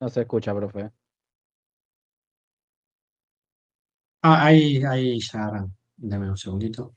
No se escucha, profe. Ahí ya, dame un segundito.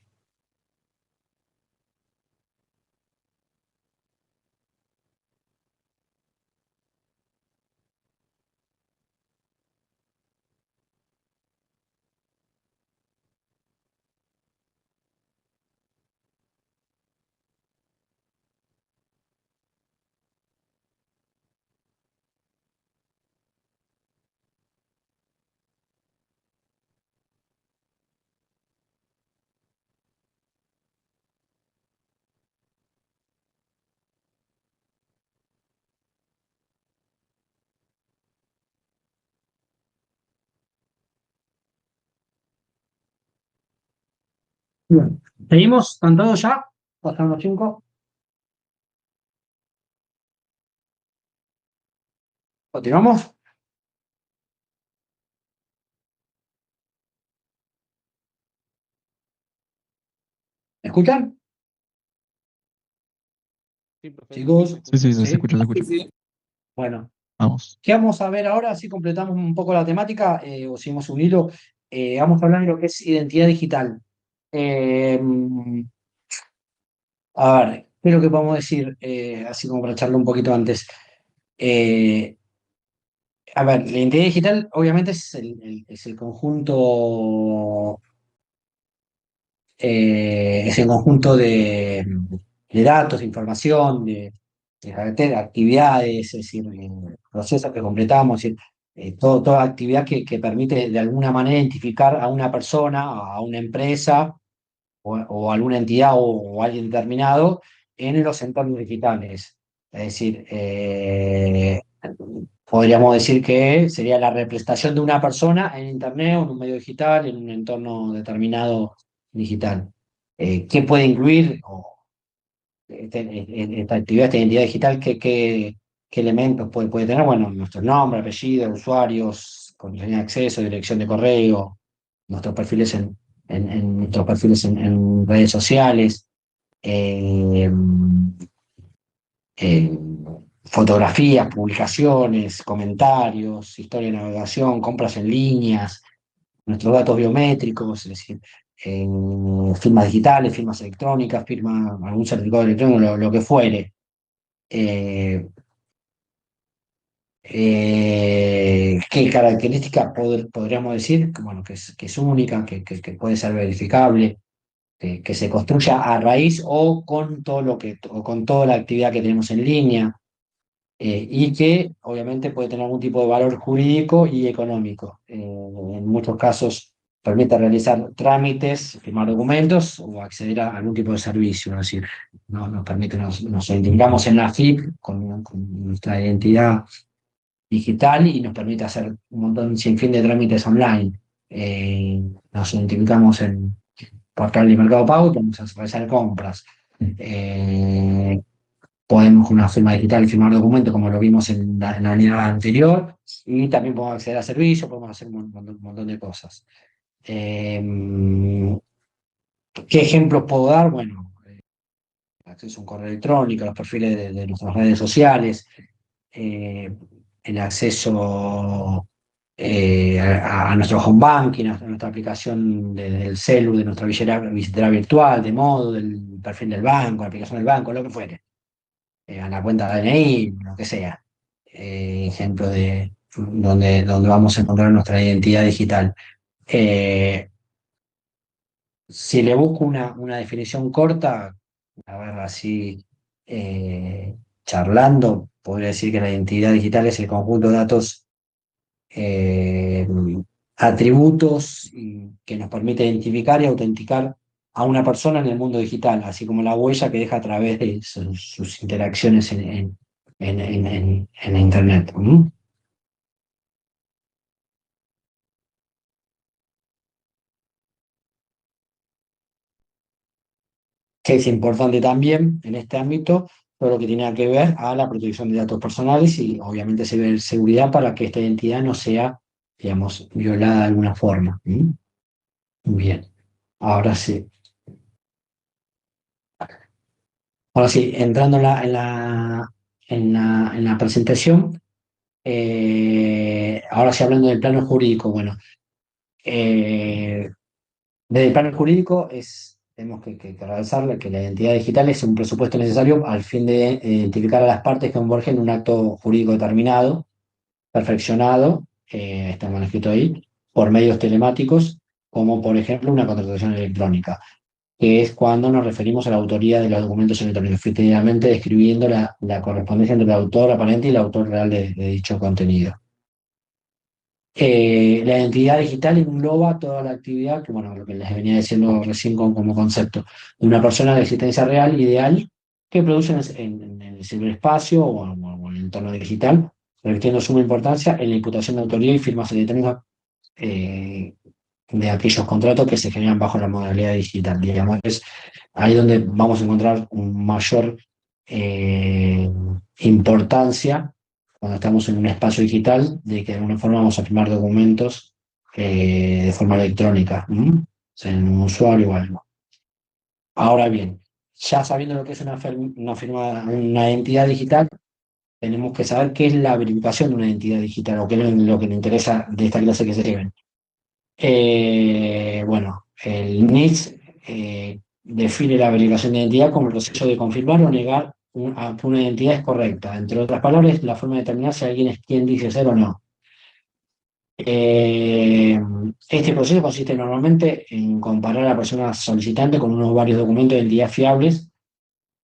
Bien. ¿Seguimos? ¿Están todos ya? Pasaron los 5. ¿Continuamos? ¿Me escuchan? Sí, profe, sí, se Chicos, Sí, escucha. sí, se ¿sí? escucha, se escucha. Bueno, Vamos. ¿qué vamos a ver ahora? Así completamos un poco la temática, o seguimos un hilo. Vamos a hablar de lo que es identidad digital. Eh, a ver, ¿qué es lo que podemos decir? Así como para echarlo un poquito antes. Eh, a ver, la identidad digital obviamente es el conjunto, es el conjunto de datos, de información, de actividades, es decir, procesos que completamos, es decir, toda actividad que permite de alguna manera identificar a una persona, a una empresa o alguna entidad o alguien determinado en los entornos digitales. Es decir, podríamos decir que sería la representación de una persona en Internet o en un medio digital, en un entorno determinado digital. ¿Qué puede incluir esta actividad, esta identidad digital? ¿Qué elementos puede tener? Bueno, nuestro nombre, apellido, usuarios, contraseña de acceso, dirección de correo, nuestros perfiles nuestros perfiles en redes sociales, eh, eh, fotografías, publicaciones, comentarios, historia de navegación, compras en líneas, nuestros datos biométricos, es decir, firmas digitales, firmas electrónicas, algún certificado electrónico, lo que fuere. Eh, ¿Qué características podríamos decir? Bueno, que es única, que puede ser verificable, que se construya a raíz o con todo o con toda la actividad que tenemos en línea, y que obviamente puede tener algún tipo de valor jurídico y económico. En muchos casos permite realizar trámites, firmar documentos o acceder a algún tipo de servicio. Es decir, nos permite, nos identificamos en la FIP con nuestra identidad digital y nos permite hacer un montón, sin fin de trámites online. Nos identificamos en portal de Mercado Pago y podemos realizar compras. Eh, Podemos con una firma digital firmar documentos como lo vimos en la unidad anterior y también podemos acceder a servicios, podemos hacer un montón de cosas. Eh, ¿Qué ejemplos puedo dar? Bueno, acceso a un correo electrónico, los perfiles de nuestras redes sociales, eh, el acceso a nuestro home banking, a nuestra aplicación del celu, de nuestra billetera virtual, de modo, del perfil del banco, la aplicación del banco, lo que fuere, a la cuenta de DNI, lo que sea. Ejemplo de donde vamos a encontrar nuestra identidad digital. Eh, si le busco una definición corta, a ver, así, charlando, podría decir que la identidad digital es el conjunto de datos, eh, atributos que nos permite identificar y autenticar a una persona en el mundo digital, así como la huella que deja a través de sus interacciones en Internet. ¿Mm? Que es importante también en este ámbito todo lo que tiene que ver a la protección de datos personales y obviamente seguridad para que esta identidad no sea, digamos, violada de alguna forma. ¿Mm? Bien, ahora sí. Ahora sí, entrando en la presentación, ahora sí hablando del plano jurídico, bueno, eh, desde el plano jurídico tenemos que realizar que la identidad digital es un presupuesto necesario al fin de identificar a las partes que convergen en un acto jurídico determinado, perfeccionado, está mal escrito ahí, por medios telemáticos, como por ejemplo una contratación electrónica, que es cuando nos referimos a la autoría de los documentos electrónicos, efectivamente describiendo la correspondencia entre el autor aparente y el autor real de dicho contenido. La identidad digital engloba toda la actividad, que bueno, lo que les venía diciendo recién como concepto, de una persona de existencia real, ideal, que produce en el ciberespacio o en el entorno digital, revirtiendo suma importancia en la imputación de autoría y firmas electrónicas, eh, de aquellos contratos que se generan bajo la modalidad digital. Digamos, es ahí donde vamos a encontrar un mayor, eh, importancia cuando estamos en un espacio digital, de que de alguna forma vamos a firmar documentos, de forma electrónica, ¿m? O sea, en un usuario o algo. Ahora bien, ya sabiendo lo que es una firma, una identidad digital, tenemos que saber qué es la verificación de una identidad digital o qué es lo que nos interesa de esta clase que se lleven. Bueno, el NIST define la verificación de identidad como el proceso de confirmar o negar que una identidad es correcta. Entre otras palabras, la forma de determinar si alguien es quien dice ser o no. Eh, este proceso consiste normalmente en comparar a la persona solicitante con unos varios documentos de identidad fiables,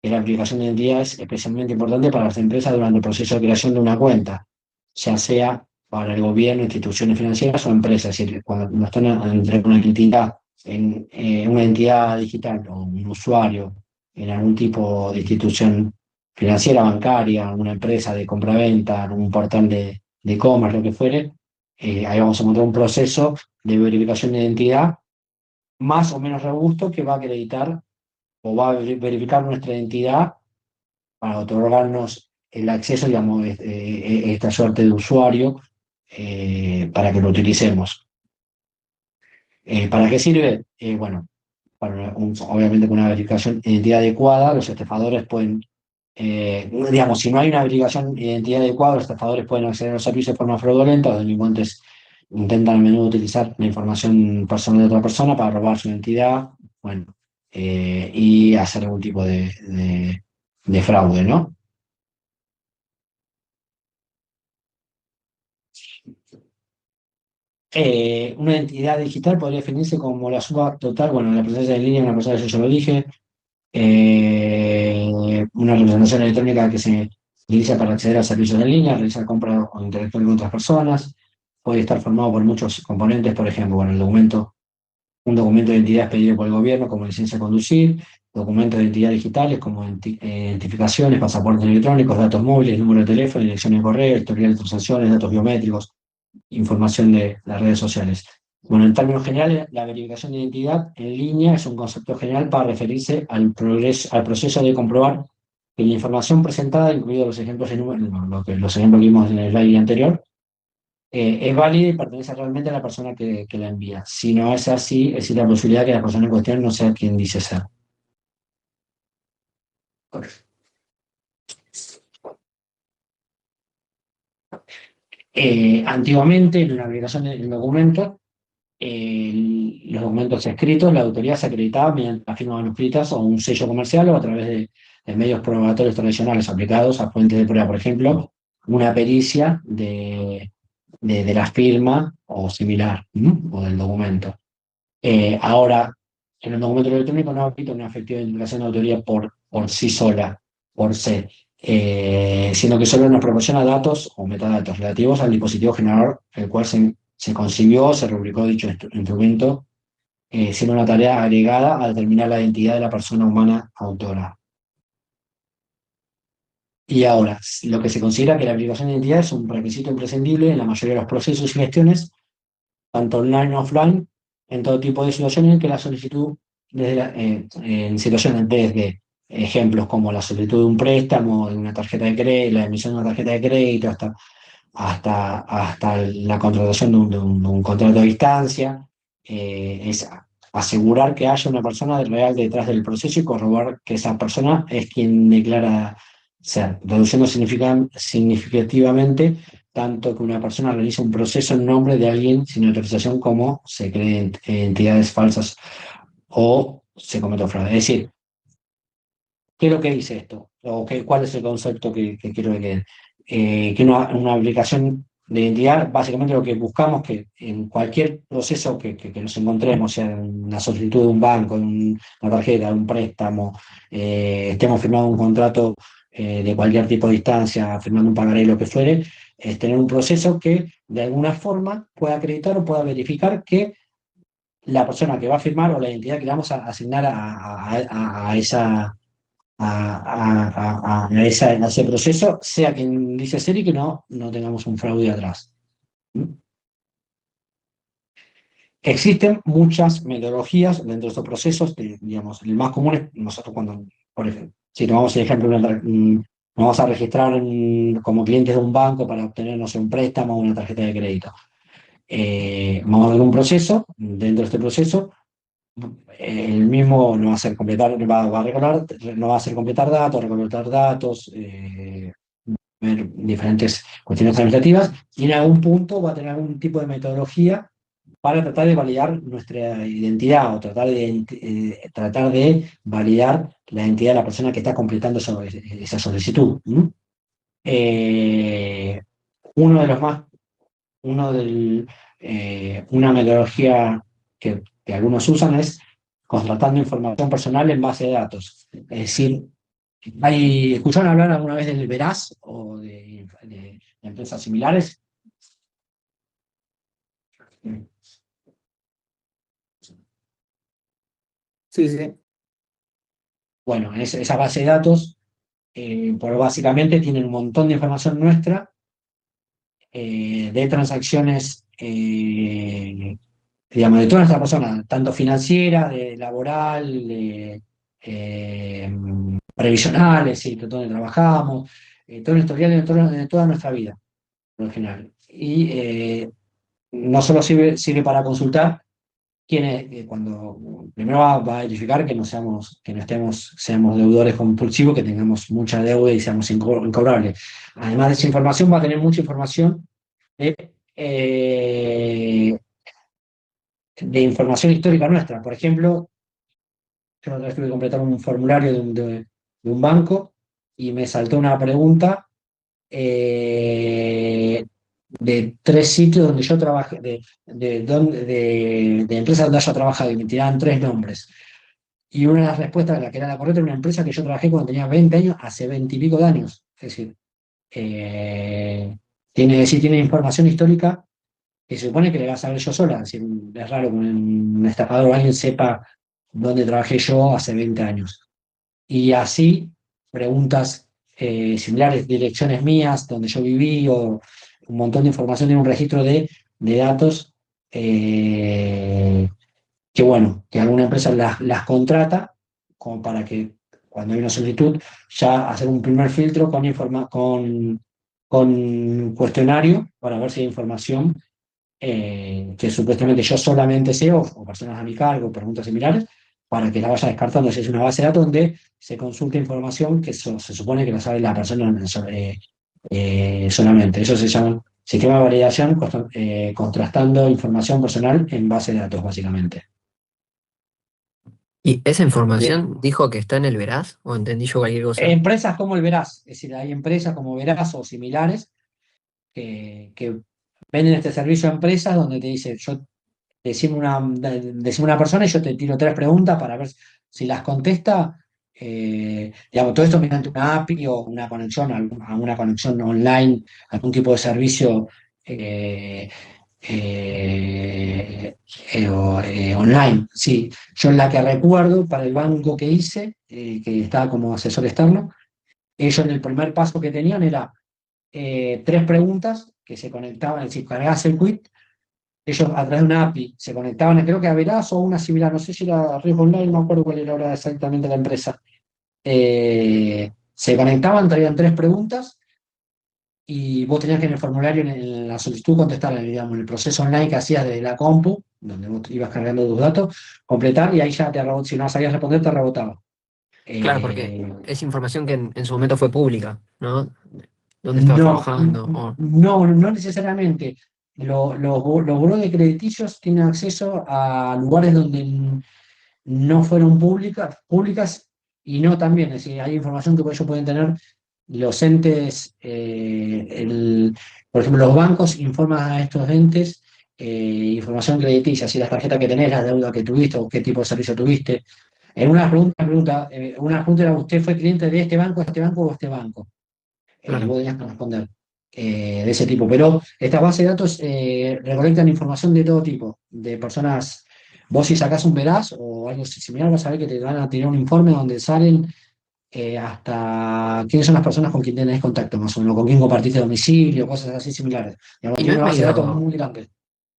que la verificación de identidad es especialmente importante para las empresas durante el proceso de creación de una cuenta, ya sea para el gobierno, instituciones financieras o empresas. Es decir, cuando no están entre una entidad, una entidad digital o un usuario en algún tipo de institución financiera, bancaria, una empresa de compraventa, un portal de e-commerce, lo que fuere, ahí vamos a encontrar un proceso de verificación de identidad más o menos robusto que va a acreditar o va a verificar nuestra identidad para otorgarnos el acceso, digamos, esta suerte de usuario, para que lo utilicemos. ¿Para qué sirve? Bueno, obviamente con una verificación de identidad adecuada, los estafadores pueden, digamos, si no hay una verificación de identidad adecuada, los estafadores pueden acceder a los servicios de forma fraudulenta, los delincuentes intentan a menudo utilizar la información personal de otra persona para robar su identidad, bueno, y hacer algún tipo de fraude, ¿no? Una entidad digital podría definirse como la suma total, bueno, la presencia en línea de una persona, eso ya lo dije, una representación electrónica que se utiliza para acceder a servicios en línea, realizar compras o interactuar con otras personas, puede estar formado por muchos componentes, por ejemplo, bueno, un documento de identidad expedido por el gobierno como licencia de conducir, documentos de identidad digitales como identificaciones, pasaportes electrónicos, datos móviles, número de teléfono, dirección de correo, historial de transacciones, datos biométricos, información de las redes sociales. Bueno, en términos generales, la verificación de identidad en línea es un concepto general para referirse al proceso de comprobar que la información presentada, incluidos los ejemplos, los ejemplos que vimos en el slide anterior, es válida y pertenece realmente a la persona que la envía. Si no es así, existe la posibilidad que la persona en cuestión no sea quien dice ser. Antiguamente, en la verificación del documento, los documentos escritos, la autoría se acreditaba mediante la firma manuscritas o un sello comercial o a través de medios probatorios tradicionales aplicados a fuentes de prueba, por ejemplo, una pericia de la firma o similar, ¿m? O del documento. Ahora, en el documento electrónico no ha habido una efectiva indicación de autoría por sí sola, por sí. sino que solo nos proporciona datos o metadatos relativos al dispositivo generador, el cual se concibió, se rubricó dicho instrumento, siendo una tarea agregada a determinar la identidad de la persona humana autora. Y ahora, lo que se considera que la verificación de identidad es un requisito imprescindible en la mayoría de los procesos y gestiones, tanto online como offline, en todo tipo de situaciones en que la solicitud, en situaciones desde ejemplos como la solicitud de un préstamo, de una tarjeta de crédito, la emisión de una tarjeta de crédito, hasta la contratación de un contrato a distancia, es asegurar que haya una persona real detrás del proceso y corroborar que esa persona es quien declara ser, reduciendo significativamente tanto que una persona realice un proceso en nombre de alguien sin autorización como se creen entidades falsas o se comete fraude. Es decir, ¿qué es lo que dice esto? ¿O cuál es el concepto que quiero que quede? Que una aplicación de identidad, básicamente lo que buscamos que en cualquier proceso que nos encontremos, sea en una solicitud de un banco, en una tarjeta, de un préstamo, estemos firmando un contrato de cualquier tipo de instancia, firmando un pagaré, lo que fuere, es tener un proceso que de alguna forma pueda acreditar o pueda verificar que la persona que va a firmar o la identidad que le vamos a asignar a esa a ese proceso, sea quien dice ser y que no tengamos un fraude atrás. Existen muchas metodologías dentro de estos procesos, digamos, el más común es nosotros cuando, por ejemplo, si tomamos el ejemplo, nos vamos a registrar como clientes de un banco para obtener, no sé, un préstamo o una tarjeta de crédito. Vamos a ver un proceso, dentro de este proceso el mismo nos va a hacer completar, nos va a hacer completar datos, recolectar datos, ver diferentes cuestiones administrativas y en algún punto va a tener algún tipo de metodología para tratar de validar nuestra identidad o tratar de validar la identidad de la persona que está completando esa solicitud. Eh, uno de los más, uno del, una metodología que algunos usan es contratando información personal en base de datos. Es decir, ¿escucharon hablar alguna vez del Veraz o de empresas similares? Sí, sí. Bueno, esa base de datos, pues básicamente tienen un montón de información nuestra de transacciones, digamos, de toda nuestra persona, tanto financiera, de laboral, previsionales, y donde trabajamos, todo el historial de toda nuestra vida, por lo general. Y no solo sirve para consultar, cuando primero va a verificar que seamos deudores compulsivos, que tengamos mucha deuda y seamos incobrables. Además de esa información, va a tener mucha información de, de información histórica nuestra. Por ejemplo, yo otra vez tuve que completar un formulario de un banco y me saltó una pregunta de 3 sitios donde yo trabajé, de empresas donde haya trabajado y me tiraban 3 nombres. Y una de las respuestas, la que era la correcta, era una empresa que yo trabajé cuando tenía 20 años, hace 20 y pico de años. Es decir, tiene información histórica que se supone que le va a saber yo sola. Es decir, es raro que un estafador o alguien sepa dónde trabajé yo hace 20 años. Y así, preguntas similares, direcciones mías, donde yo viví, o un montón de información en un registro de datos que, bueno, que alguna empresa las contrata como para que cuando hay una solicitud ya hacer un primer filtro con cuestionario para ver si hay información que supuestamente yo solamente sé, o personas a mi cargo, preguntas similares, para que la vaya descartando. Si es una base de datos donde se consulta información que se supone que la sabe la persona solamente. Eso se llama sistema de validación contrastando información personal en base de datos, básicamente. ¿Y esa Bien. información dijo que está en el Veraz o entendí yo cualquier cosa? Empresas como el Veraz, es decir, hay empresas como Veraz o similares que venden este servicio a empresas donde te dice, decime una persona y yo te tiro 3 preguntas para ver si las contesta. digamos, todo esto mediante una API o una conexión, a una conexión online, algún tipo de servicio eh, online. Sí, yo la que recuerdo para el banco que hice, que estaba como asesor externo, ellos en el primer paso que tenían era tres preguntas que se conectaban, es decir, cargabas el quit, ellos a través de una API se conectaban, creo que a Veraz o una similar, no sé si era Riesgo Online, no me acuerdo cuál era ahora exactamente la empresa. Se conectaban, traían tres preguntas y vos tenías que en el formulario, en la solicitud, contestar, digamos, en el proceso online que hacías desde la compu, donde vos ibas cargando tus datos, completar y ahí ya te rebotaba, si no sabías responder, te rebotaba. Claro, porque Eh, es información que en su momento fue pública, ¿no? ¿Dónde estabas no, trabajando? O, no necesariamente. Los burós de crediticios tienen acceso a lugares donde no fueron públicas y no también. Es decir, hay información que ellos pueden tener los entes, por ejemplo, los bancos informan a estos entes información crediticia, si las tarjetas que tenés, la deuda que tuviste o qué tipo de servicio tuviste. En una pregunta era, ¿usted fue cliente de este banco o este banco? claro, Vos tenías que responder de ese tipo. Pero estas bases de datos recolectan información de todo tipo, de personas. Vos si sacás un Veraz o algo similar, vas a ver que te van a tirar un informe donde salen hasta quiénes son las personas con quien tenés contacto, más o menos, con quién compartiste domicilio, cosas así similares. Digamos, y no tiene es una base de datos medio, muy grande.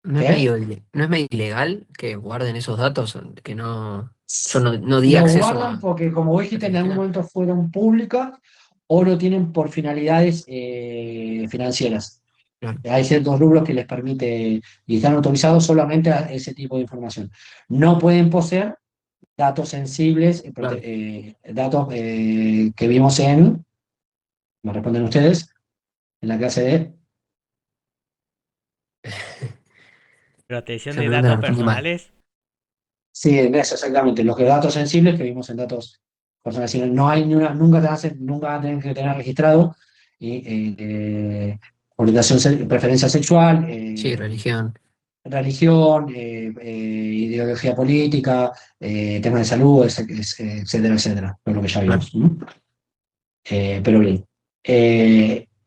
no es ¿Qué? medio, no es medio ilegal que guarden esos datos, que no, yo no di Lo acceso guardan a porque, como vos dijiste, en algún Argentina. momento fueron públicas o lo tienen por finalidades financieras. Claro, Hay ciertos rubros que les permite y están autorizados solamente a ese tipo de información. No pueden poseer datos sensibles, claro. datos que vimos me responden ustedes, en la clase de, Protección Esa de pregunta la datos respondí mal. personales. sí, en eso exactamente, los que datos sensibles que vimos en datos personales. Si no hay ni una, nunca van a tener que tener registrado y, orientación, preferencia sexual, Sí, religión. religión, ideología política, temas de salud, etcétera, etcétera, todo lo que ya Claro, vimos. ¿No? Pero bien.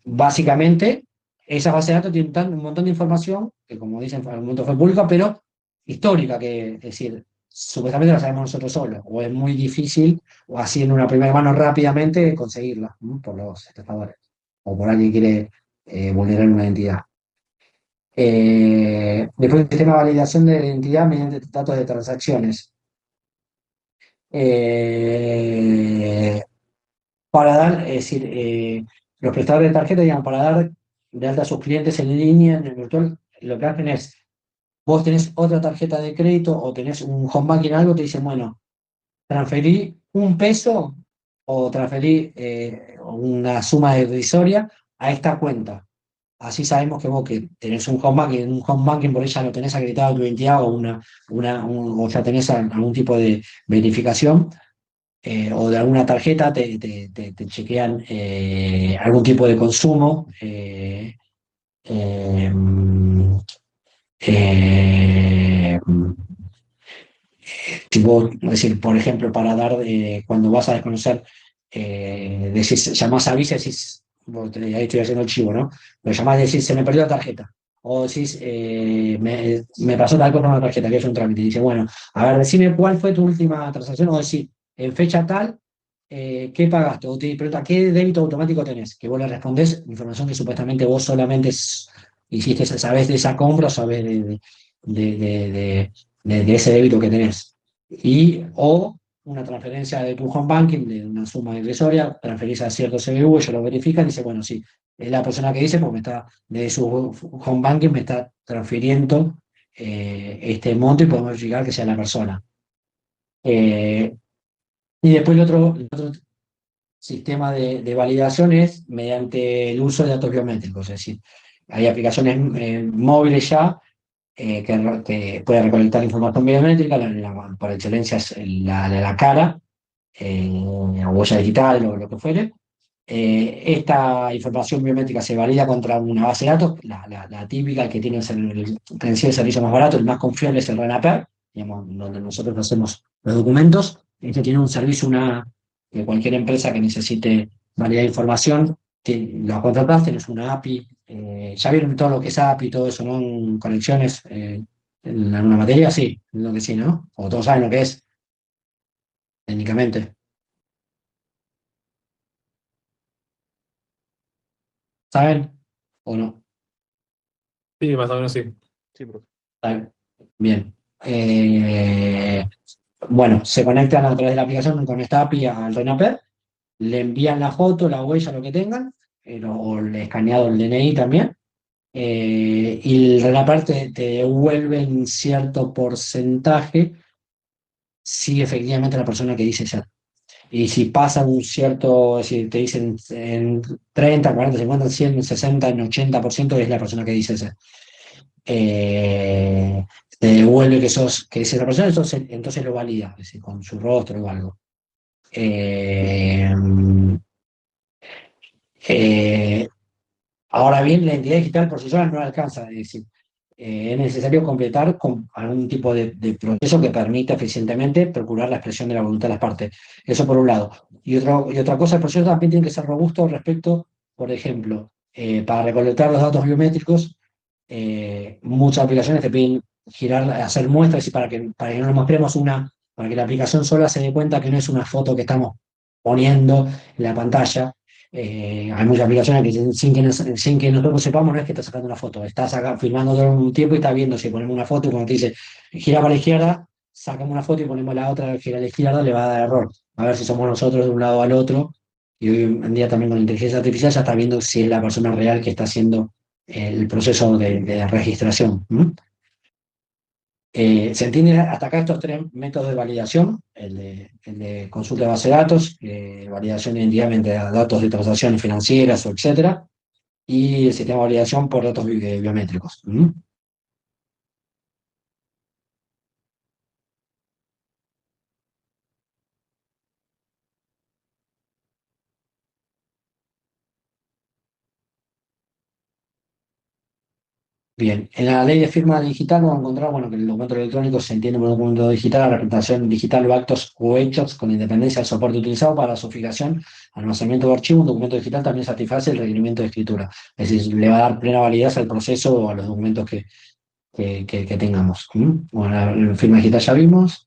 Básicamente, esas bases de datos tienen un montón de información, que como dicen, al momento fue pública, pero histórica, que es decir, supuestamente la sabemos nosotros solos, o es muy difícil, o así en una primera mano rápidamente conseguirla, ¿no? Por los estafadores, o por alguien que quiere vulnerar una identidad. Después el sistema de validación de la identidad mediante datos de transacciones. Eh, para dar, es decir, los prestadores de tarjeta, digamos, para dar de alta a sus clientes en línea, en el virtual, lo que hacen es, vos tenés otra tarjeta de crédito o tenés un home banking algo, te dicen, bueno, transferí un peso o transferí una suma irrisoria a esta cuenta. Así sabemos que vos que tenés un home banking, en un home banking por ella lo tenés acreditado tu identidad o ya tenés algún tipo de verificación o de alguna tarjeta te chequean algún tipo de consumo. Eh, eh, tipo, es decir, por ejemplo, para dar, cuando vas a desconocer, decís, llamás a Visa y decís, ahí estoy haciendo el chivo, ¿no? Pero llamás y decís, se me perdió la tarjeta. O decís, me pasó tal cosa con la tarjeta, que es un trámite. Y dice, bueno, a ver, decime cuál fue tu última transacción, o decir, en fecha tal, ¿qué pagaste? O te pregunta, ¿qué débito automático tenés? Que vos le respondés información que supuestamente vos solamente hiciste, sabés de esa compra, o sabés de, de- de- de ese débito que tenés o una transferencia de tu home banking de una suma irrisoria, transferís a cierto CBU, ellos lo verifican y dice, bueno, sí, es la persona que dice, porque de su home banking me está transfiriendo este monto y podemos verificar que sea la persona. Eh, y después el otro sistema de validación es mediante el uso de datos biométricos, es decir, hay aplicaciones móviles ya que puede recolectar información biométrica, por excelencia es la de la cara, la huella digital o lo que fuere. Esta información biométrica se valida contra una base de datos, la típica que tiene el servicio más barato, el más confiable es el RENAPER, digamos, donde nosotros hacemos los documentos. Este tiene un servicio, que cualquier empresa que necesite validar información, lo contratás, tenés una API. ¿Ya vieron todo lo que es API y todo eso, no? En conexiones, en alguna materia, sí, lo que sí, ¿no? O todos saben lo que es, técnicamente. ¿Saben? ¿O no? Sí, más o menos sí. Sí, profe. ¿Saben? Bien. Bueno, se conectan a través de la aplicación con esta API al RENAPER, le envían la foto, la huella, lo que tengan, o el escaneado el DNI también, y el RENAPER te devuelve cierto porcentaje si efectivamente la persona que dice ser. Y si pasa un cierto, si te dicen en 30, 40, 50, 100, 60, en 80% es la persona que dice ser. Eh, Te devuelve que es esa persona, entonces lo valida, es decir, con su rostro o algo. Eh, eh, Ahora bien, la identidad digital por sí sola no alcanza, es decir, es necesario completar con algún tipo de proceso que permita eficientemente procurar la expresión de la voluntad de las partes. Eso por un lado. Y otra cosa, el proceso también tiene que ser robusto respecto, por ejemplo, para recolectar los datos biométricos, muchas aplicaciones te piden girar, hacer muestras y para que no nos mostremos para que la aplicación sola se dé cuenta que no es una foto que estamos poniendo en la pantalla. Hay muchas aplicaciones que sin que nosotros sepamos, no es que está sacando una foto, estás acá filmando todo un tiempo y está viendo si ponemos una foto y cuando te dice gira para la izquierda, sacamos una foto y ponemos la otra, gira a la izquierda, le va a dar error. A ver si somos nosotros de un lado al otro. Y hoy en día también con la inteligencia artificial ya está viendo si es la persona real que está haciendo el proceso de registración. ¿M? ¿Se entiende hasta acá estos tres métodos de validación? El de consulta de base de datos, validación de identidad mediante datos de transacciones financieras o etcétera, y el sistema de validación por datos biométricos. ¿M? Bien, en la ley de firma digital vamos a encontrar, bueno, que el documento electrónico se entiende por un documento digital, la representación digital de actos o hechos con independencia del soporte utilizado para su fijación, almacenamiento de archivo. Un documento digital también satisface el requerimiento de escritura. Es decir, le va a dar plena validez al proceso o a los documentos que tengamos. ¿Mm? Bueno, la firma digital ya vimos.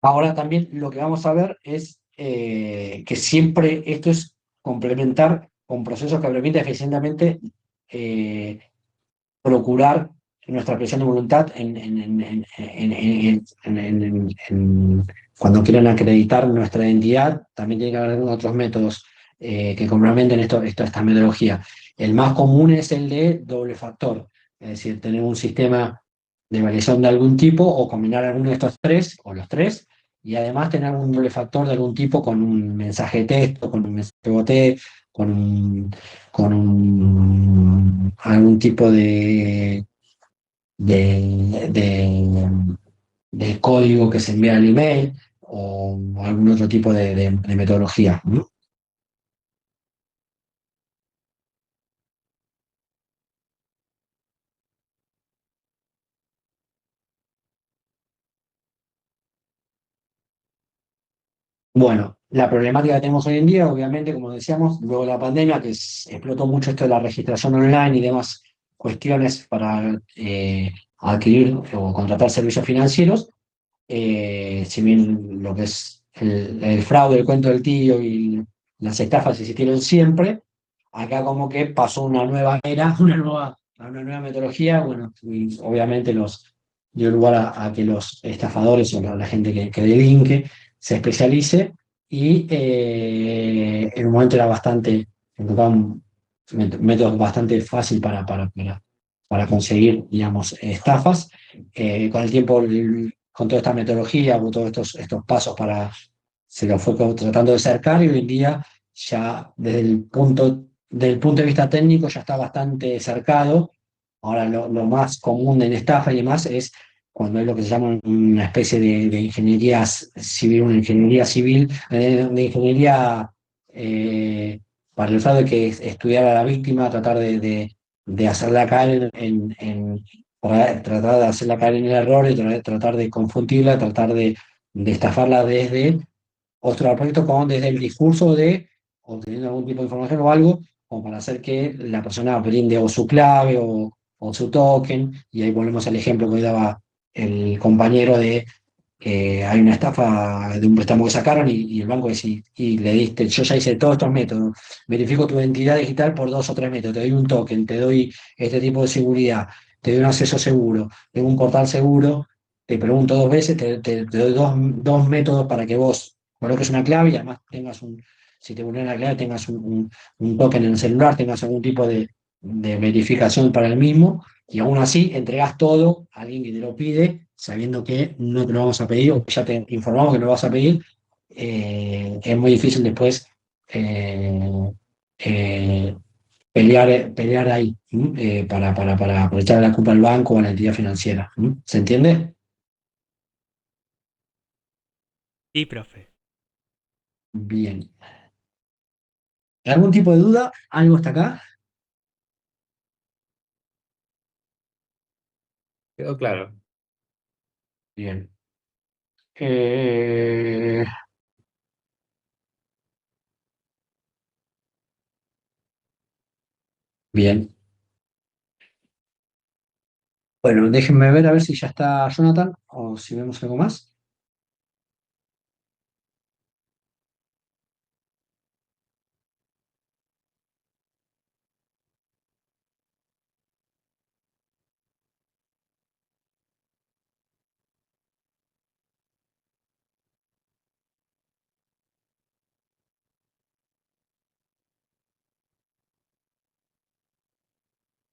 Ahora también lo que vamos a ver es que siempre esto es complementar con procesos que permiten eficientemente eh, procurar nuestra presión de voluntad cuando quieran acreditar nuestra identidad. También tiene que haber otros métodos que complementen esta metodología. El más común es el de doble factor, es decir, tener un sistema de validación de algún tipo o combinar alguno de estos tres o los tres, y además tener un doble factor de algún tipo con un mensaje de texto, con un mensaje OT, con algún tipo de, de- de código que se envía al email o algún otro tipo de metodología. ¿No? Bueno, la problemática que tenemos hoy en día, obviamente, como decíamos, luego de la pandemia, que explotó mucho esto de la registración online y demás cuestiones para adquirir o contratar servicios financieros. Si bien lo que es el fraude, el cuento del tío y las estafas existieron siempre, acá como que pasó una nueva era, una nueva metodología, bueno, y obviamente dio lugar a que los estafadores o la gente que delinque se especialice y en un momento era encontraban métodos bastante fácil para conseguir, digamos, estafas. Con el tiempo, con toda esta metodología, con todos estos pasos se lo fue tratando de acercar y hoy en día ya del punto de vista técnico ya está bastante cercado. Ahora lo más común en estafa y demás es cuando hay lo que se llama una especie de ingeniería civil, una ingeniería civil, de ingeniería para el lado de que estudiar a la víctima, tratar de hacerla caer tratar de hacerla caer en el error y tratar de confundirla, tratar de estafarla desde otro aspecto, como desde el discurso de obteniendo algún tipo de información o algo, como para hacer que la persona brinde o su clave o su token, y ahí volvemos al ejemplo que hoy daba el compañero de hay una estafa de un préstamo que sacaron y el banco dice, y le diste, yo ya hice todos estos métodos, verifico tu identidad digital por 2 o 3 métodos, te doy un token, te doy este tipo de seguridad, te doy un acceso seguro, tengo un portal seguro, te pregunto 2 veces, te doy dos métodos para que vos coloques una clave y además tengas si te vulneran la clave, tengas un token en el celular, tengas algún tipo de verificación para el mismo y aún así entregas todo a alguien que te lo pide, sabiendo que no te lo vamos a pedir o que ya te informamos que no lo vas a pedir. Es muy difícil después eh, eh, pelear ahí para echarle la culpa al banco o a la entidad financiera. ¿Se entiende? Sí, profe. Bien. ¿Algún tipo de duda? ¿Algo hasta acá? Quedó claro. Bien. Eh, bien. Bueno, déjenme ver a ver si ya está Jonathan o si vemos algo más.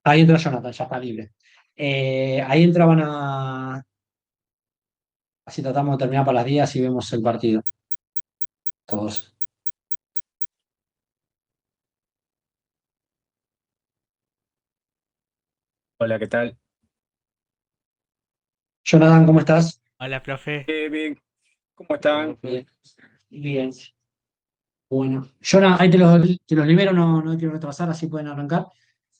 Ahí entra Jonathan, ya está libre. Ahí entraban así tratamos de terminar para las 10 y vemos el partido. Todos. Hola, ¿qué tal? Jonathan, ¿cómo estás? Hola, profe. Bien, ¿cómo están? Bien. Bien. Bueno. Jonathan, ahí te los libero, no quiero retrasar, así pueden arrancar.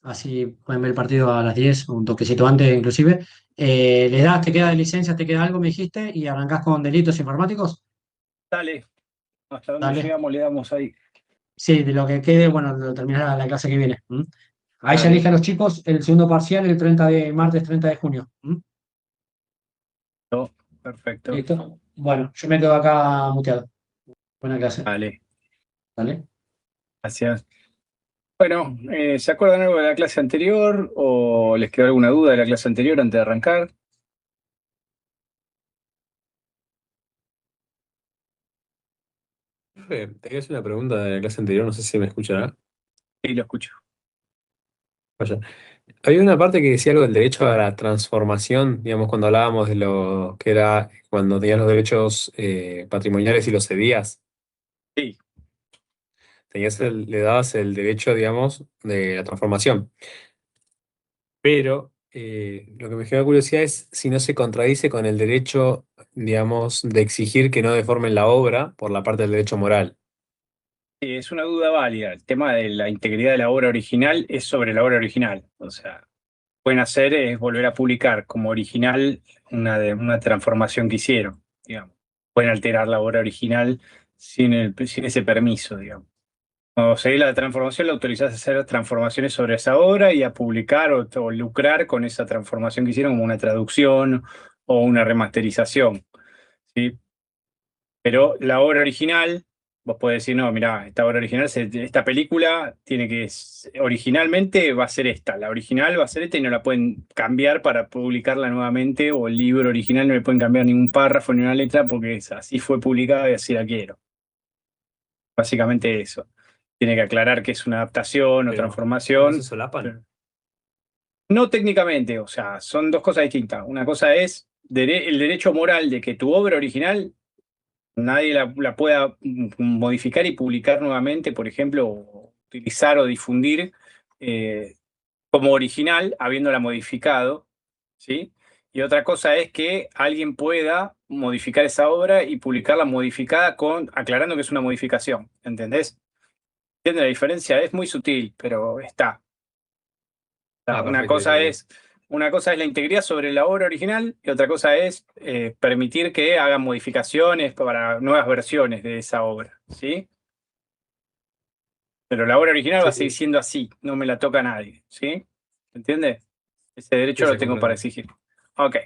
Así pueden ver el partido a las 10, un toquecito antes inclusive. ¿Les das, te queda de licencia, te queda algo, me dijiste, y arrancás con delitos informáticos? Dale, ¿hasta dónde Dale. llegamos? Le damos ahí. Sí, de lo que quede, bueno, lo terminará la clase que viene. Ahí ya Dale. eligen los chicos el segundo parcial el martes 30 de junio. Perfecto. ¿Listo? Bueno, yo me quedo acá muteado. Buena clase. Dale, ¿Vale? gracias. Bueno, ¿se acuerdan algo de la clase anterior o les quedó alguna duda de la clase anterior antes de arrancar? Profe, te quería hacer una pregunta de la clase anterior, no sé si me escuchará. Sí, lo escucho. Vaya. Había una parte que decía algo del derecho a la transformación, digamos, cuando hablábamos de lo que era cuando tenías los derechos patrimoniales y los cedías. Sí, Le dabas el derecho, digamos, de la transformación. Pero lo que me genera curiosidad es si no se contradice con el derecho, digamos, de exigir que no deformen la obra por la parte del derecho moral. sí, es una duda válida. El tema de la integridad de la obra original es sobre la obra original. O sea, pueden hacer es volver a publicar como original una transformación que hicieron, digamos. Pueden alterar la obra original sin ese permiso, digamos. Cuando seguís la transformación, la autorizás a hacer transformaciones sobre esa obra y a publicar o lucrar con esa transformación que hicieron como una traducción o una remasterización, ¿sí? Pero la obra original, vos podés decir, no, mirá, esta obra original, esta película tiene originalmente va a ser esta, la original va a ser esta y no la pueden cambiar para publicarla nuevamente, o el libro original no le pueden cambiar ningún párrafo ni una letra porque así fue publicada y así la quiero. Básicamente eso. Tiene que aclarar que es una adaptación o Pero, transformación. ¿no se solapan? No técnicamente, o sea, son dos cosas distintas. Una cosa es el derecho moral de que tu obra original nadie la pueda modificar y publicar nuevamente, por ejemplo, o utilizar o difundir como original, habiéndola modificado, ¿sí? Y otra cosa es que alguien pueda modificar esa obra y publicarla modificada aclarando que es una modificación. ¿Entendés? ¿Entiendes la diferencia? Es muy sutil, pero está. Una Perfecto, cosa sí. una cosa es la integridad sobre la obra original y otra cosa es permitir que hagan modificaciones para nuevas versiones de esa obra, ¿sí? Pero la obra original va a Sí, seguir sí, siendo así, no me la toca nadie, ¿sí? ¿Entiendes? Ese derecho sí, lo se tengo para comprende. exigir. Ok.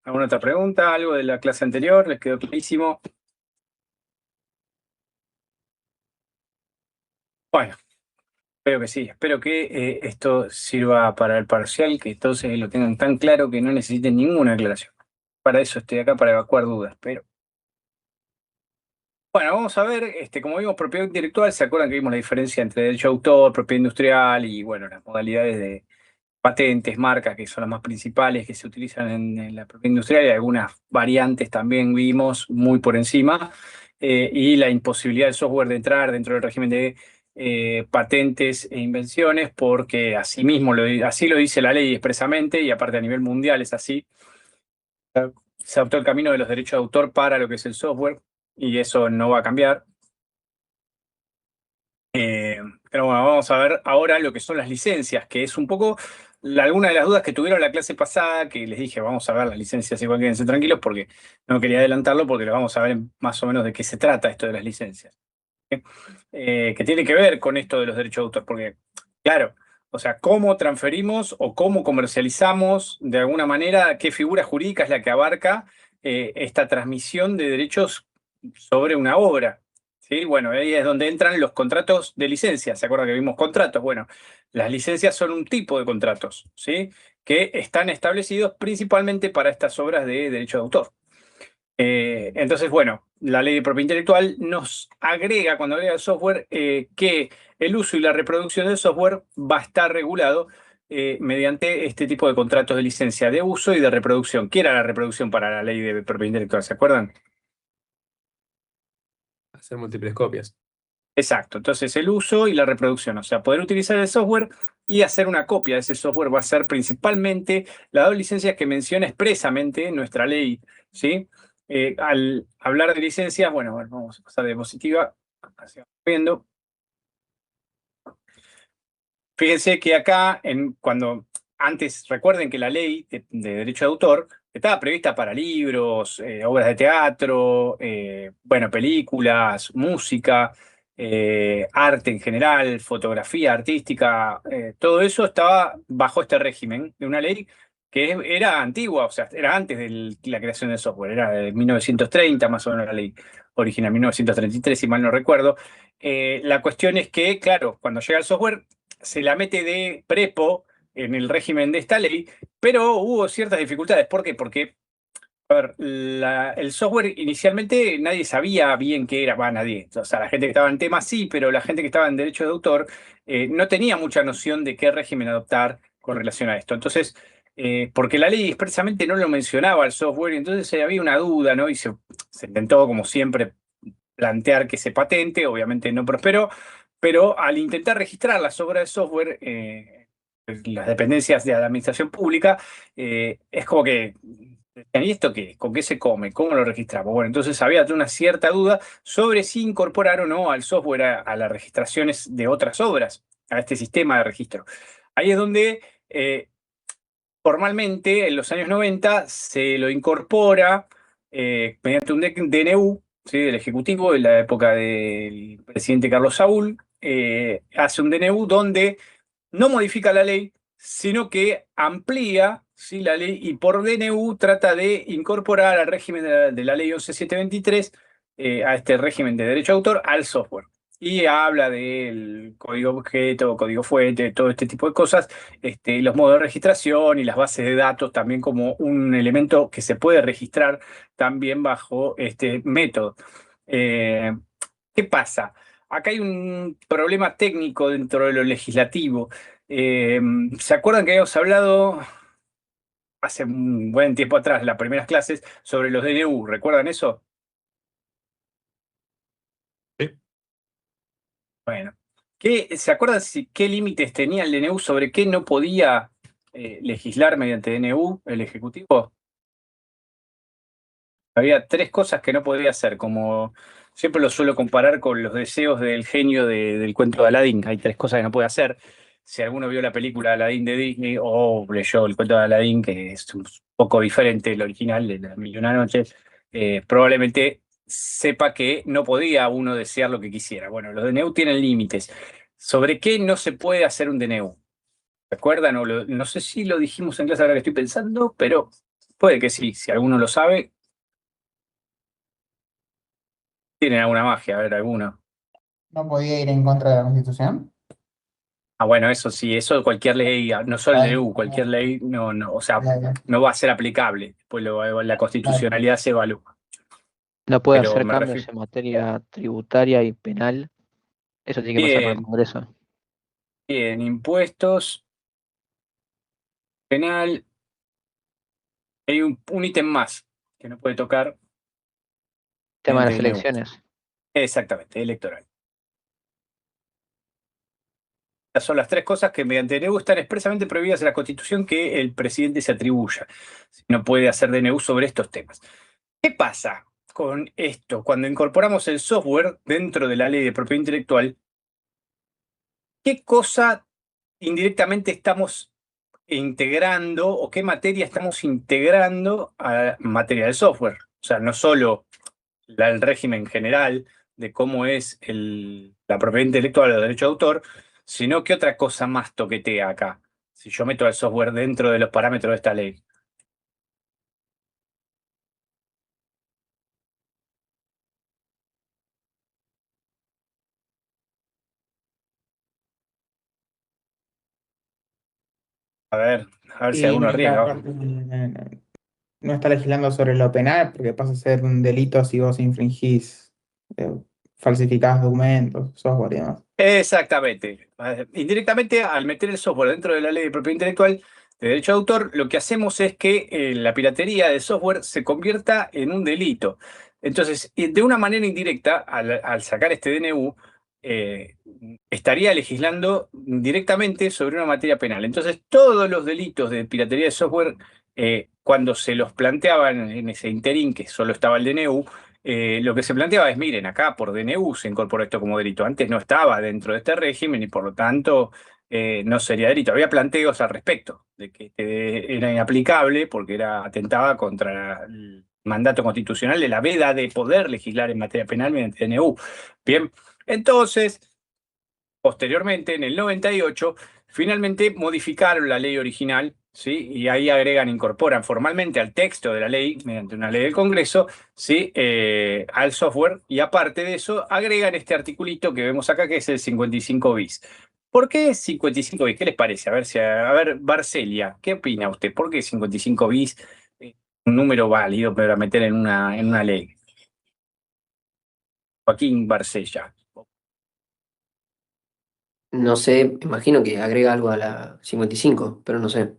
¿Alguna otra pregunta? ¿Algo de la clase anterior? ¿Les quedó clarísimo? Bueno, espero que sí. Espero que esto sirva para el parcial, que entonces lo tengan tan claro que no necesiten ninguna aclaración. Para eso estoy acá, para evacuar dudas, pero... Bueno, vamos a ver, como vimos propiedad intelectual, ¿se acuerdan que vimos la diferencia entre derecho de autor, propiedad industrial y, bueno, las modalidades de patentes, marcas, que son las más principales que se utilizan en la propiedad industrial, y algunas variantes también vimos muy por encima, y la imposibilidad del software de entrar dentro del régimen de patentes e invenciones, porque así lo dice la ley expresamente, y aparte a nivel mundial es así. Se adoptó el camino de los derechos de autor para lo que es el software, y eso no va a cambiar. Pero bueno, vamos a ver ahora lo que son las licencias, que es un poco alguna de las dudas que tuvieron la clase pasada, que les dije, vamos a ver las licencias, igual quédense tranquilos, porque no quería adelantarlo, porque lo vamos a ver más o menos de qué se trata esto de las licencias. ¿Sí? Que tiene que ver con esto de los derechos de autor, porque, claro, o sea, cómo transferimos o cómo comercializamos de alguna manera, qué figura jurídica es la que abarca esta transmisión de derechos sobre una obra. ¿Sí? Bueno, ahí es donde entran los contratos de licencia. ¿Se acuerdan que vimos contratos? Bueno, las licencias son un tipo de contratos, ¿sí? Que están establecidos principalmente para estas obras de derecho de autor. Entonces, bueno, la ley de propiedad intelectual nos agrega, cuando agrega el software, que el uso y la reproducción del software va a estar regulado mediante este tipo de contratos de licencia de uso y de reproducción. ¿Qué era la reproducción para la ley de propiedad intelectual? ¿Se acuerdan? Hacer múltiples copias. Exacto, entonces el uso y la reproducción, o sea, poder utilizar el software y hacer una copia de ese software va a ser principalmente las dos licencias que menciona expresamente nuestra ley, ¿sí? Al hablar de licencias, bueno, vamos a pasar de diapositiva, así vamos viendo. Fíjense que acá, cuando antes, recuerden que la ley de derecho de autor estaba prevista para libros, obras de teatro, bueno, películas, música, arte en general, fotografía artística, todo eso estaba bajo este régimen de una ley que era antigua, o sea, era antes de la creación del software, era de 1930 más o menos la ley original, 1933 si mal no recuerdo. La cuestión es que, claro, cuando llega el software se la mete de prepo en el régimen de esta ley, pero hubo ciertas dificultades. ¿Por qué? Porque, a ver, el software inicialmente nadie sabía bien qué era, nadie. O sea, la gente que estaba en tema sí, pero la gente que estaba en derecho de autor no tenía mucha noción de qué régimen adoptar con relación a esto. Entonces, porque la ley expresamente no lo mencionaba el software, entonces había una duda, ¿no? Y se intentó, como siempre, plantear que se patente, obviamente no prosperó, pero al intentar registrar las obras de software, las dependencias de la administración pública, es como que, ¿y esto qué? ¿Con qué se come? ¿Cómo lo registramos? Bueno, entonces había una cierta duda sobre si incorporar o no al software a las registraciones de otras obras, a este sistema de registro. Ahí es donde formalmente, en los años 90, se lo incorpora mediante un DNU, ¿sí? Del Ejecutivo, en la época del presidente Carlos Saúl, hace un DNU donde no modifica la ley, sino que amplía, ¿sí? La ley y por DNU trata de incorporar al régimen de la ley 11723, a este régimen de derecho de autor, al software. Y habla del código objeto, código fuente, todo este tipo de cosas, los modos de registración y las bases de datos también como un elemento que se puede registrar también bajo este método. ¿Qué pasa? Acá hay un problema técnico dentro de lo legislativo. ¿Se acuerdan que habíamos hablado hace un buen tiempo atrás, en las primeras clases, sobre los DNU? ¿Recuerdan eso? Sí. Bueno, ¿se acuerdan qué límites tenía el DNU sobre qué no podía legislar mediante DNU el Ejecutivo, había 3 cosas que no podía hacer, como siempre lo suelo comparar con los deseos del genio del cuento de Aladín. Hay 3 cosas que no puede hacer. Si alguno vio la película Aladín de Disney o leyó el cuento de Aladín, que es un poco diferente del original de las Mil y una noches, probablemente sepa que no podía uno desear lo que quisiera. Bueno, los DNU tienen límites. ¿Sobre qué no se puede hacer un DNU? ¿Se acuerdan? No sé si lo dijimos en clase ahora que estoy pensando, pero puede que sí. Si alguno lo sabe, tienen alguna magia, a ver, alguno. ¿No podía ir en contra de la Constitución? Ah, bueno, eso sí, eso cualquier ley, no solo el Ay, DNU, cualquier ley no, o sea, ya. no va a ser aplicable. Pues la constitucionalidad se evalúa. No puede Pero hacer me cambios refiero. en materia tributaria y penal. Eso tiene que pasar por el Bien, Congreso. bien, impuestos, penal. Hay un ítem más que no puede tocar Tema de las mediante DNU. elecciones. Exactamente, electoral. Estas son las 3 cosas que mediante DNU están expresamente prohibidas en la Constitución que el presidente se atribuya. No puede hacer DNU sobre estos temas. ¿Qué pasa con esto? Cuando incorporamos el software dentro de la ley de propiedad intelectual, ¿qué cosa indirectamente estamos integrando o qué materia estamos integrando a materia del software? O sea, no solo el régimen general de cómo es la propiedad intelectual o el derecho de autor, sino qué otra cosa más toquetea acá, si yo meto el software dentro de los parámetros de esta ley. A ver si Y alguno no está, arriesga. no está legislando sobre lo penal, porque pasa a ser un delito si vos infringís, falsificás documentos, software y demás. Exactamente. Indirectamente, al meter el software dentro de la ley de propiedad intelectual de derecho de autor, lo que hacemos es que la piratería de software se convierta en un delito. Entonces, de una manera indirecta, al sacar este DNU, estaría legislando directamente sobre una materia penal. Entonces, todos los delitos de piratería de software, cuando se los planteaban en ese interín que solo estaba el DNU, lo que se planteaba es, miren, acá por DNU se incorporó esto como delito. Antes no estaba dentro de este régimen y por lo tanto no sería delito. Había planteos al respecto de que era inaplicable porque atentaba contra el mandato constitucional de la veda de poder legislar en materia penal mediante DNU. Bien, entonces, posteriormente, en el 98, finalmente modificaron la ley original, ¿sí? Y ahí incorporan formalmente al texto de la ley, mediante una ley del Congreso, ¿sí? Al software, y aparte de eso, agregan este articulito que vemos acá, que es el 55 bis. ¿Por qué 55 bis? ¿Qué les parece? A ver, Barcelia, ¿qué opina usted? ¿Por qué 55 bis es un número válido para meter en una ley? Joaquín Barcella. No sé, imagino que agrega algo a la 55, pero no sé.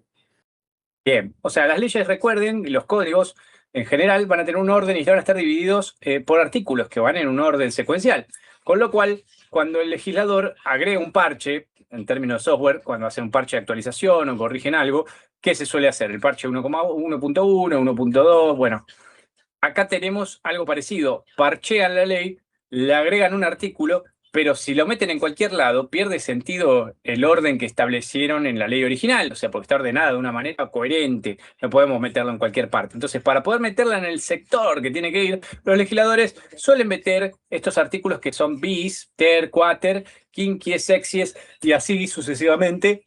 Bien, o sea, las leyes, recuerden, y los códigos en general van a tener un orden y van a estar divididos por artículos que van en un orden secuencial. Con lo cual, cuando el legislador agrega un parche, en términos de software, cuando hace un parche de actualización o corrigen algo, ¿qué se suele hacer? El parche 1.1, 1.2, bueno, acá tenemos algo parecido. Parchean la ley, le agregan un artículo, pero si lo meten en cualquier lado, pierde sentido el orden que establecieron en la ley original, o sea, porque está ordenada de una manera coherente, no podemos meterlo en cualquier parte. Entonces, para poder meterla en el sector que tiene que ir, los legisladores suelen meter estos artículos que son bis, ter, quater, quinquies, sexies, y así sucesivamente,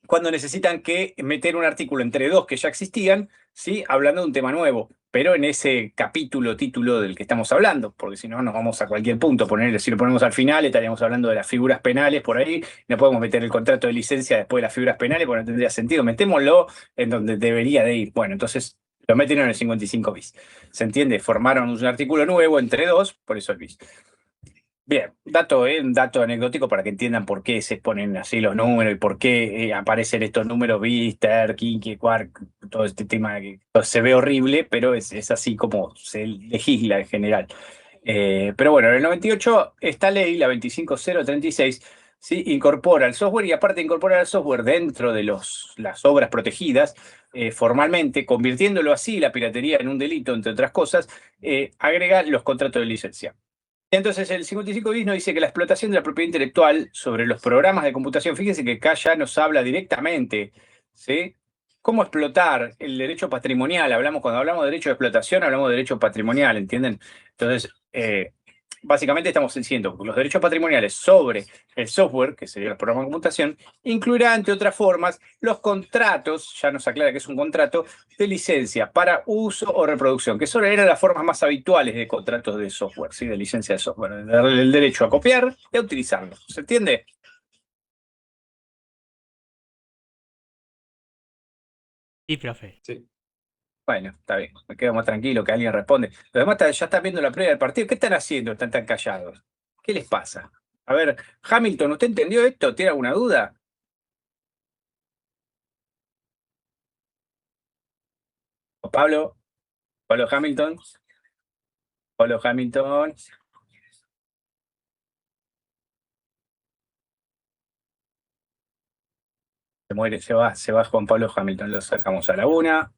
cuando necesitan que meter un artículo entre dos que ya existían, ¿sí? Hablando de un tema nuevo, pero en ese capítulo, título del que estamos hablando, porque si no nos vamos a cualquier punto. Si lo ponemos al final, estaríamos hablando de las figuras penales por ahí, no podemos meter el contrato de licencia después de las figuras penales, porque no tendría sentido. Metémoslo en donde debería de ir. Bueno, entonces lo meten en el 55 bis. ¿Se entiende? Formaron un artículo nuevo entre dos, por eso el bis. Bien, un dato anecdótico para que entiendan por qué se ponen así los números y por qué aparecen estos números bis, ter, quinque, quark, todo este tema que se ve horrible, pero es así como se legisla en general. Pero bueno, en el 98 esta ley, la 25036, ¿sí? Incorpora el software y aparte de incorporar el software dentro de las obras protegidas, formalmente, convirtiéndolo así la piratería en un delito, entre otras cosas, agrega los contratos de licencia. Entonces, el 55 bis nos dice que la explotación de la propiedad intelectual sobre los programas de computación, fíjense que acá ya nos habla directamente, ¿sí? ¿Cómo explotar el derecho patrimonial? Cuando hablamos de derecho de explotación, hablamos de derecho patrimonial, ¿entienden? Entonces, básicamente estamos diciendo que los derechos patrimoniales sobre el software, que sería los programas de computación, incluirá, entre otras formas, los contratos, ya nos aclara que es un contrato, de licencia para uso o reproducción, que solo eran las formas más habituales de contratos de software, ¿sí? De licencia de software, darle el derecho a copiar y a utilizarlo. ¿Se entiende? Sí, profe. Sí. Bueno, está bien, me quedo más tranquilo que alguien responde. Los demás ya están viendo la previa del partido. ¿Qué están haciendo? Están tan callados. ¿Qué les pasa? A ver, Hamilton, ¿usted entendió esto? ¿Tiene alguna duda? ¿O Pablo? ¿Pablo Hamilton? ¿Pablo Hamilton? Se muere, se va Juan Pablo Hamilton. Lo sacamos a la 1,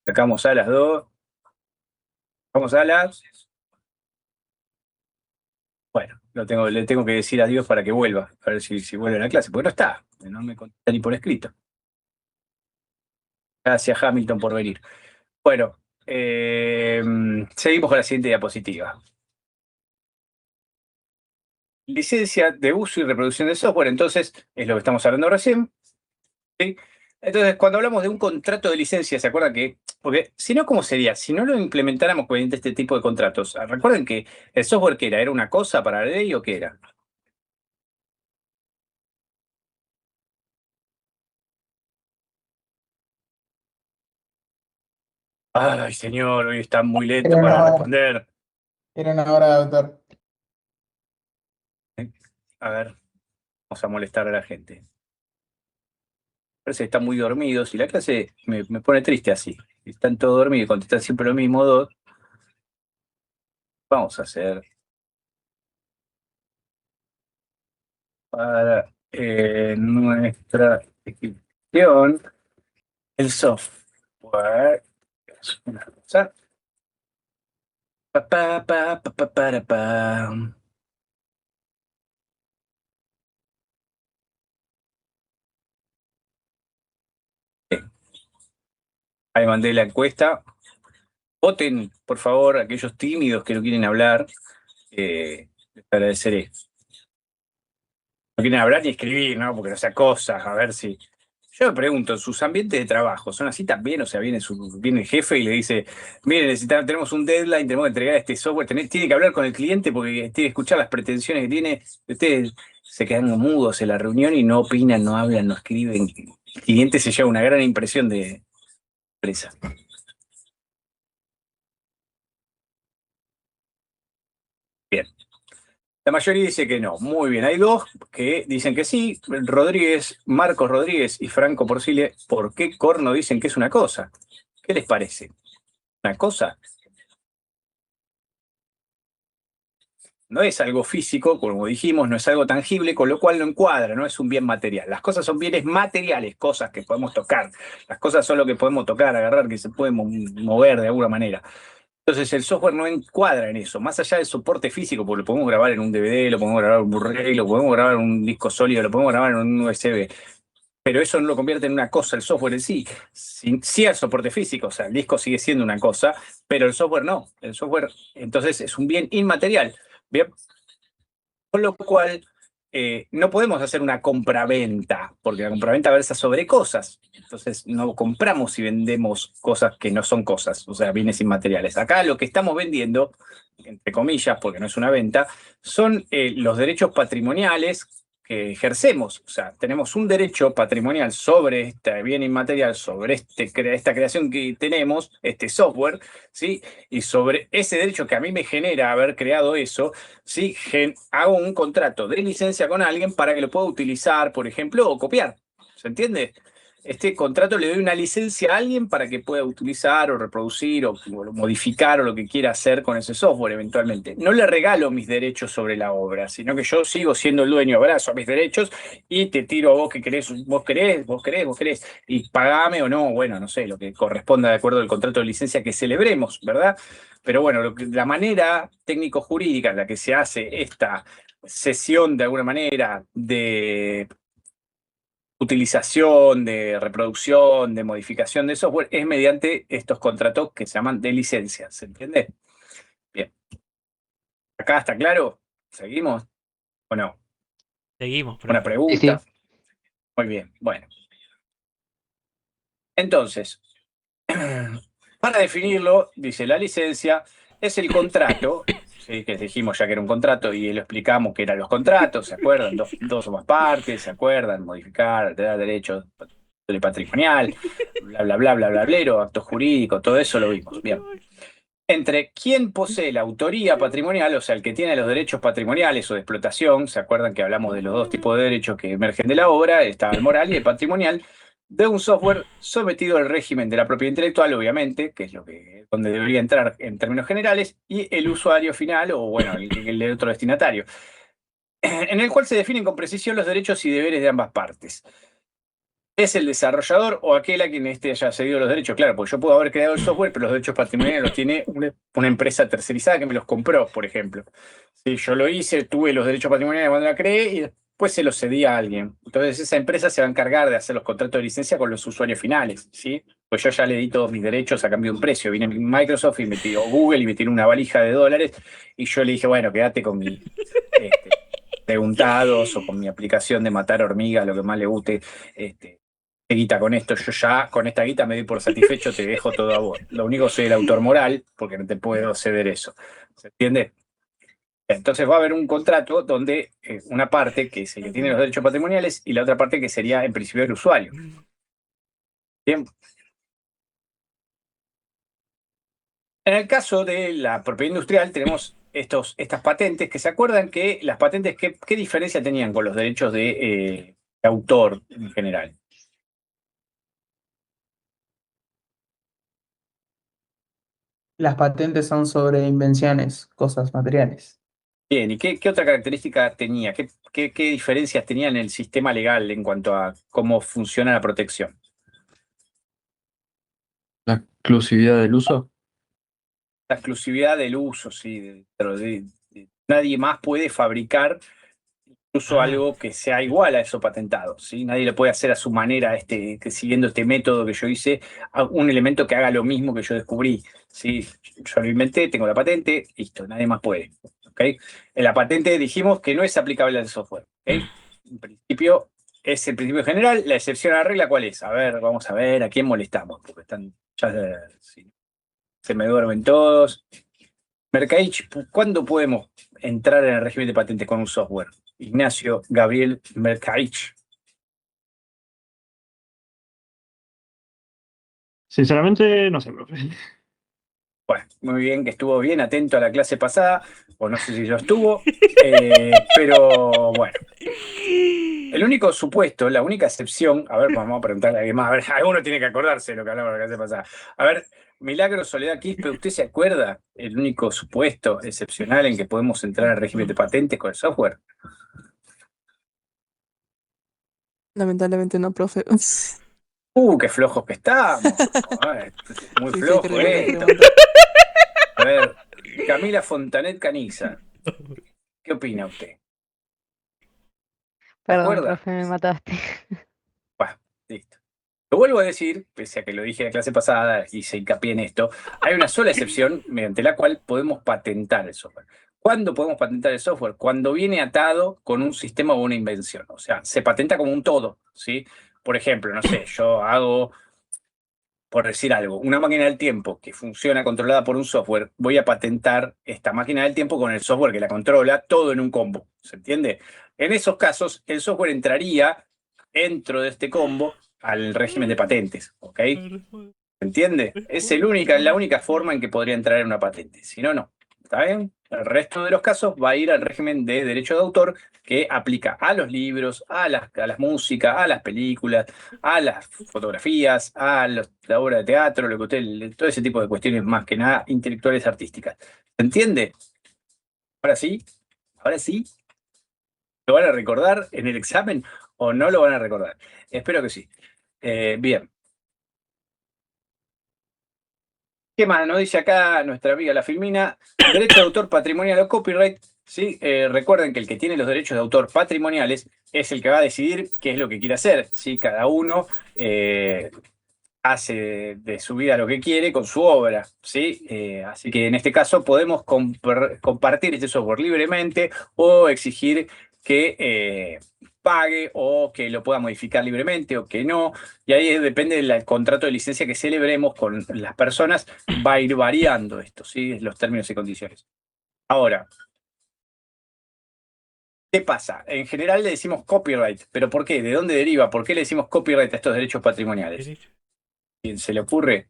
sacamos a las 2, vamos a las... Bueno, le tengo que decir adiós para que vuelva, a ver si vuelve a la clase, porque no está, no me contesta ni por escrito. Gracias, Hamilton, por venir. Bueno, seguimos con la siguiente diapositiva. Licencia de uso y reproducción de software, entonces, es lo que estamos hablando recién. ¿Sí? Entonces, cuando hablamos de un contrato de licencia, ¿se acuerdan que? Porque si no, ¿cómo sería? Si no lo implementáramos mediante este tipo de contratos, ¿recuerden que el software qué era? ¿Era una cosa para la ley o qué era? Ay, señor, hoy está muy lento Era una para hora, responder. era una hora de autor. A ver, vamos a molestar a la gente. Parece que están muy dormidos y la clase me pone triste así. Están todos dormidos y contestan siempre lo mismo, dos. Vamos a hacer para nuestra ejecución el software. Es una cosa. Pa, pa, pa, pa, pa, para, pa. Ahí mandé la encuesta. Voten, por favor, aquellos tímidos que no quieren hablar. Les agradeceré. No quieren hablar ni escribir, ¿no? Porque no sea cosas, a ver si... Yo me pregunto, ¿sus ambientes de trabajo son así también? O sea, viene el jefe y le dice, mire, tenemos un deadline, tenemos que entregar este software, tiene que hablar con el cliente porque tiene que escuchar las pretensiones que tiene. Ustedes se quedan mudos en la reunión y no opinan, no hablan, no escriben. El cliente se lleva una gran impresión de empresa. Bien. La mayoría dice que no. Muy bien. Hay dos que dicen que sí. Marcos Rodríguez y Franco Porcile. ¿Por qué corno dicen que es una cosa? ¿Qué les parece? ¿Una cosa? No es algo físico, como dijimos, no es algo tangible, con lo cual no encuadra, no es un bien material. Las cosas son bienes materiales, cosas que podemos tocar. Las cosas son lo que podemos tocar, agarrar, que se pueden mover de alguna manera. Entonces el software no encuadra en eso, más allá del soporte físico, porque lo podemos grabar en un DVD, lo podemos grabar en un Blu-ray, lo podemos grabar en un disco sólido, lo podemos grabar en un USB, pero eso no lo convierte en una cosa el software en sí. Sí el soporte físico, o sea, el disco sigue siendo una cosa, pero el software no. El software, entonces, es un bien inmaterial. Bien. Con lo cual, no podemos hacer una compraventa, porque la compraventa versa sobre cosas. Entonces, no compramos y vendemos cosas que no son cosas, o sea, bienes inmateriales. Acá lo que estamos vendiendo, entre comillas, porque no es una venta, son los derechos patrimoniales que ejercemos. O sea, tenemos un derecho patrimonial sobre este bien inmaterial, sobre esta creación que tenemos, este software, ¿sí? Y sobre ese derecho que a mí me genera haber creado eso, ¿sí? Hago un contrato de licencia con alguien para que lo pueda utilizar, por ejemplo, o copiar. ¿Se entiende? este contrato le doy una licencia a alguien para que pueda utilizar o reproducir o modificar o lo que quiera hacer con ese software eventualmente. No le regalo mis derechos sobre la obra, sino que yo sigo siendo el dueño, abrazo a mis derechos y te tiro a vos que querés, vos querés, y pagame o no, bueno, no sé, lo que corresponda de acuerdo al contrato de licencia que celebremos, ¿verdad? Pero bueno, la manera técnico-jurídica en la que se hace esta cesión de alguna manera de utilización, de reproducción, de modificación de software, es mediante estos contratos que se llaman de licencia. ¿Se entiende? Bien. ¿Acá está claro? ¿Seguimos o no? Seguimos, ¿Una profe. pregunta? Muy bien, bueno. Entonces, para definirlo, dice la licencia, es el contrato, ¿sí? Que dijimos ya que era un contrato y lo explicamos que eran los contratos, ¿se acuerdan? Dos o más partes, ¿se acuerdan? Modificar, alterar derechos patrimonial, bla, bla, bla, bla, bla, blero, actos jurídicos, todo eso lo vimos. Bien. Entre quien posee la autoría patrimonial, o sea, el que tiene los derechos patrimoniales o de explotación, ¿se acuerdan que hablamos de los dos tipos de derechos que emergen de la obra? Está el moral y el patrimonial, de un software sometido al régimen de la propiedad intelectual, obviamente, que es donde debería entrar en términos generales, y el usuario final, o bueno, el otro destinatario, en el cual se definen con precisión los derechos y deberes de ambas partes. Es el desarrollador o aquel a quien haya cedido los derechos. Claro, porque yo puedo haber creado el software, pero los derechos patrimoniales los tiene una empresa tercerizada que me los compró, por ejemplo. Sí, yo lo hice, tuve los derechos patrimoniales cuando la creé y después se los cedí a alguien. Entonces esa empresa se va a encargar de hacer los contratos de licencia con los usuarios finales, ¿sí? Pues yo ya le di todos mis derechos a cambio de un precio. Vine Microsoft y me tiró Google y me tiró una valija de $, y yo le dije, bueno, quédate con mi preguntados o con mi aplicación de matar hormigas, lo que más le guste, guita con esto, yo ya con esta guita me doy por satisfecho, te dejo todo a vos. Lo único soy el autor moral, porque no te puedo ceder eso. ¿Se entiende? Entonces va a haber un contrato donde una parte que es el que tiene los derechos patrimoniales y la otra parte que sería en principio el usuario. Bien. En el caso de la propiedad industrial tenemos estas patentes, que se acuerdan que las patentes, ¿qué diferencia tenían con los derechos de autor en general? Las patentes son sobre invenciones, cosas materiales. Bien, ¿y qué otra característica tenía? ¿Qué diferencias tenía en el sistema legal en cuanto a cómo funciona la protección? La exclusividad del uso. La exclusividad del uso, sí. Nadie más puede fabricar incluso algo que sea igual a eso patentado, ¿sí? Nadie le puede hacer a su manera, que siguiendo este método que yo hice, un elemento que haga lo mismo que yo descubrí, ¿sí? Yo lo inventé, tengo la patente, listo, nadie más puede. ¿Okay? En la patente dijimos que no es aplicable al software. ¿Okay? En principio, es el principio general. La excepción a la regla, ¿cuál es? A ver, vamos a ver a quién molestamos, porque están ya se me duermen todos. Mercaich, ¿cuándo podemos entrar en el régimen de patentes con un software? Ignacio Gabriel Mercaich. Sinceramente, no sé, profe. Bueno, muy bien, que estuvo bien atento a la clase pasada, o no sé si yo estuvo, pero bueno. El único supuesto, la única excepción, a ver, vamos a preguntarle a alguien más, a ver, alguno tiene que acordarse de lo que hablamos la clase pasada. A ver, Milagro Soledad Quispe, ¿usted se acuerda el único supuesto excepcional en que podemos entrar al régimen de patentes con el software? Lamentablemente no, profe. Qué flojos que estamos. Ay, muy Sí, flojo terrible esto. pregunta. A ver, Camila Fontanet Caniza, ¿qué opina usted? ¿Se Perdón, acuerda? profe, me mataste. Bueno, listo. Lo vuelvo a decir, pese a que lo dije en la clase pasada y se hincapié en esto, hay una sola excepción mediante la cual podemos patentar el software. ¿Cuándo podemos patentar el software? Cuando viene atado con un sistema o una invención. O sea, se patenta como un todo, ¿sí? Por ejemplo, no sé, yo hago, por decir algo, una máquina del tiempo que funciona controlada por un software, voy a patentar esta máquina del tiempo con el software que la controla, todo en un combo. ¿Se entiende? En esos casos, el software entraría dentro de este combo al régimen de patentes, ¿ok? ¿Se entiende? Es la única forma en que podría entrar en una patente. Si no, no. ¿Está bien? El resto de los casos va a ir al régimen de derecho de autor que aplica a los libros, a las músicas, a las películas, a las fotografías, la obra de teatro, lo que usted, todo ese tipo de cuestiones más que nada intelectuales artísticas. ¿Se entiende? Ahora sí, ahora sí. ¿Lo van a recordar en el examen o no lo van a recordar? Espero que sí. Bien. ¿Qué más nos dice acá nuestra amiga la Filmina? Derecho de autor patrimonial o copyright. ¿Sí? Recuerden que el que tiene los derechos de autor patrimoniales es el que va a decidir qué es lo que quiere hacer. ¿Sí? Cada uno hace de su vida lo que quiere con su obra. ¿Sí? Así que en este caso podemos compartir este software libremente o exigir que pague o que lo pueda modificar libremente o que no. Y ahí depende del contrato de licencia que celebremos con las personas, va a ir variando esto, ¿sí? Los términos y condiciones. Ahora, ¿qué pasa? En general le decimos copyright, pero ¿por qué? ¿De dónde deriva? ¿Por qué le decimos copyright a estos derechos patrimoniales? ¿Quién se le ocurre?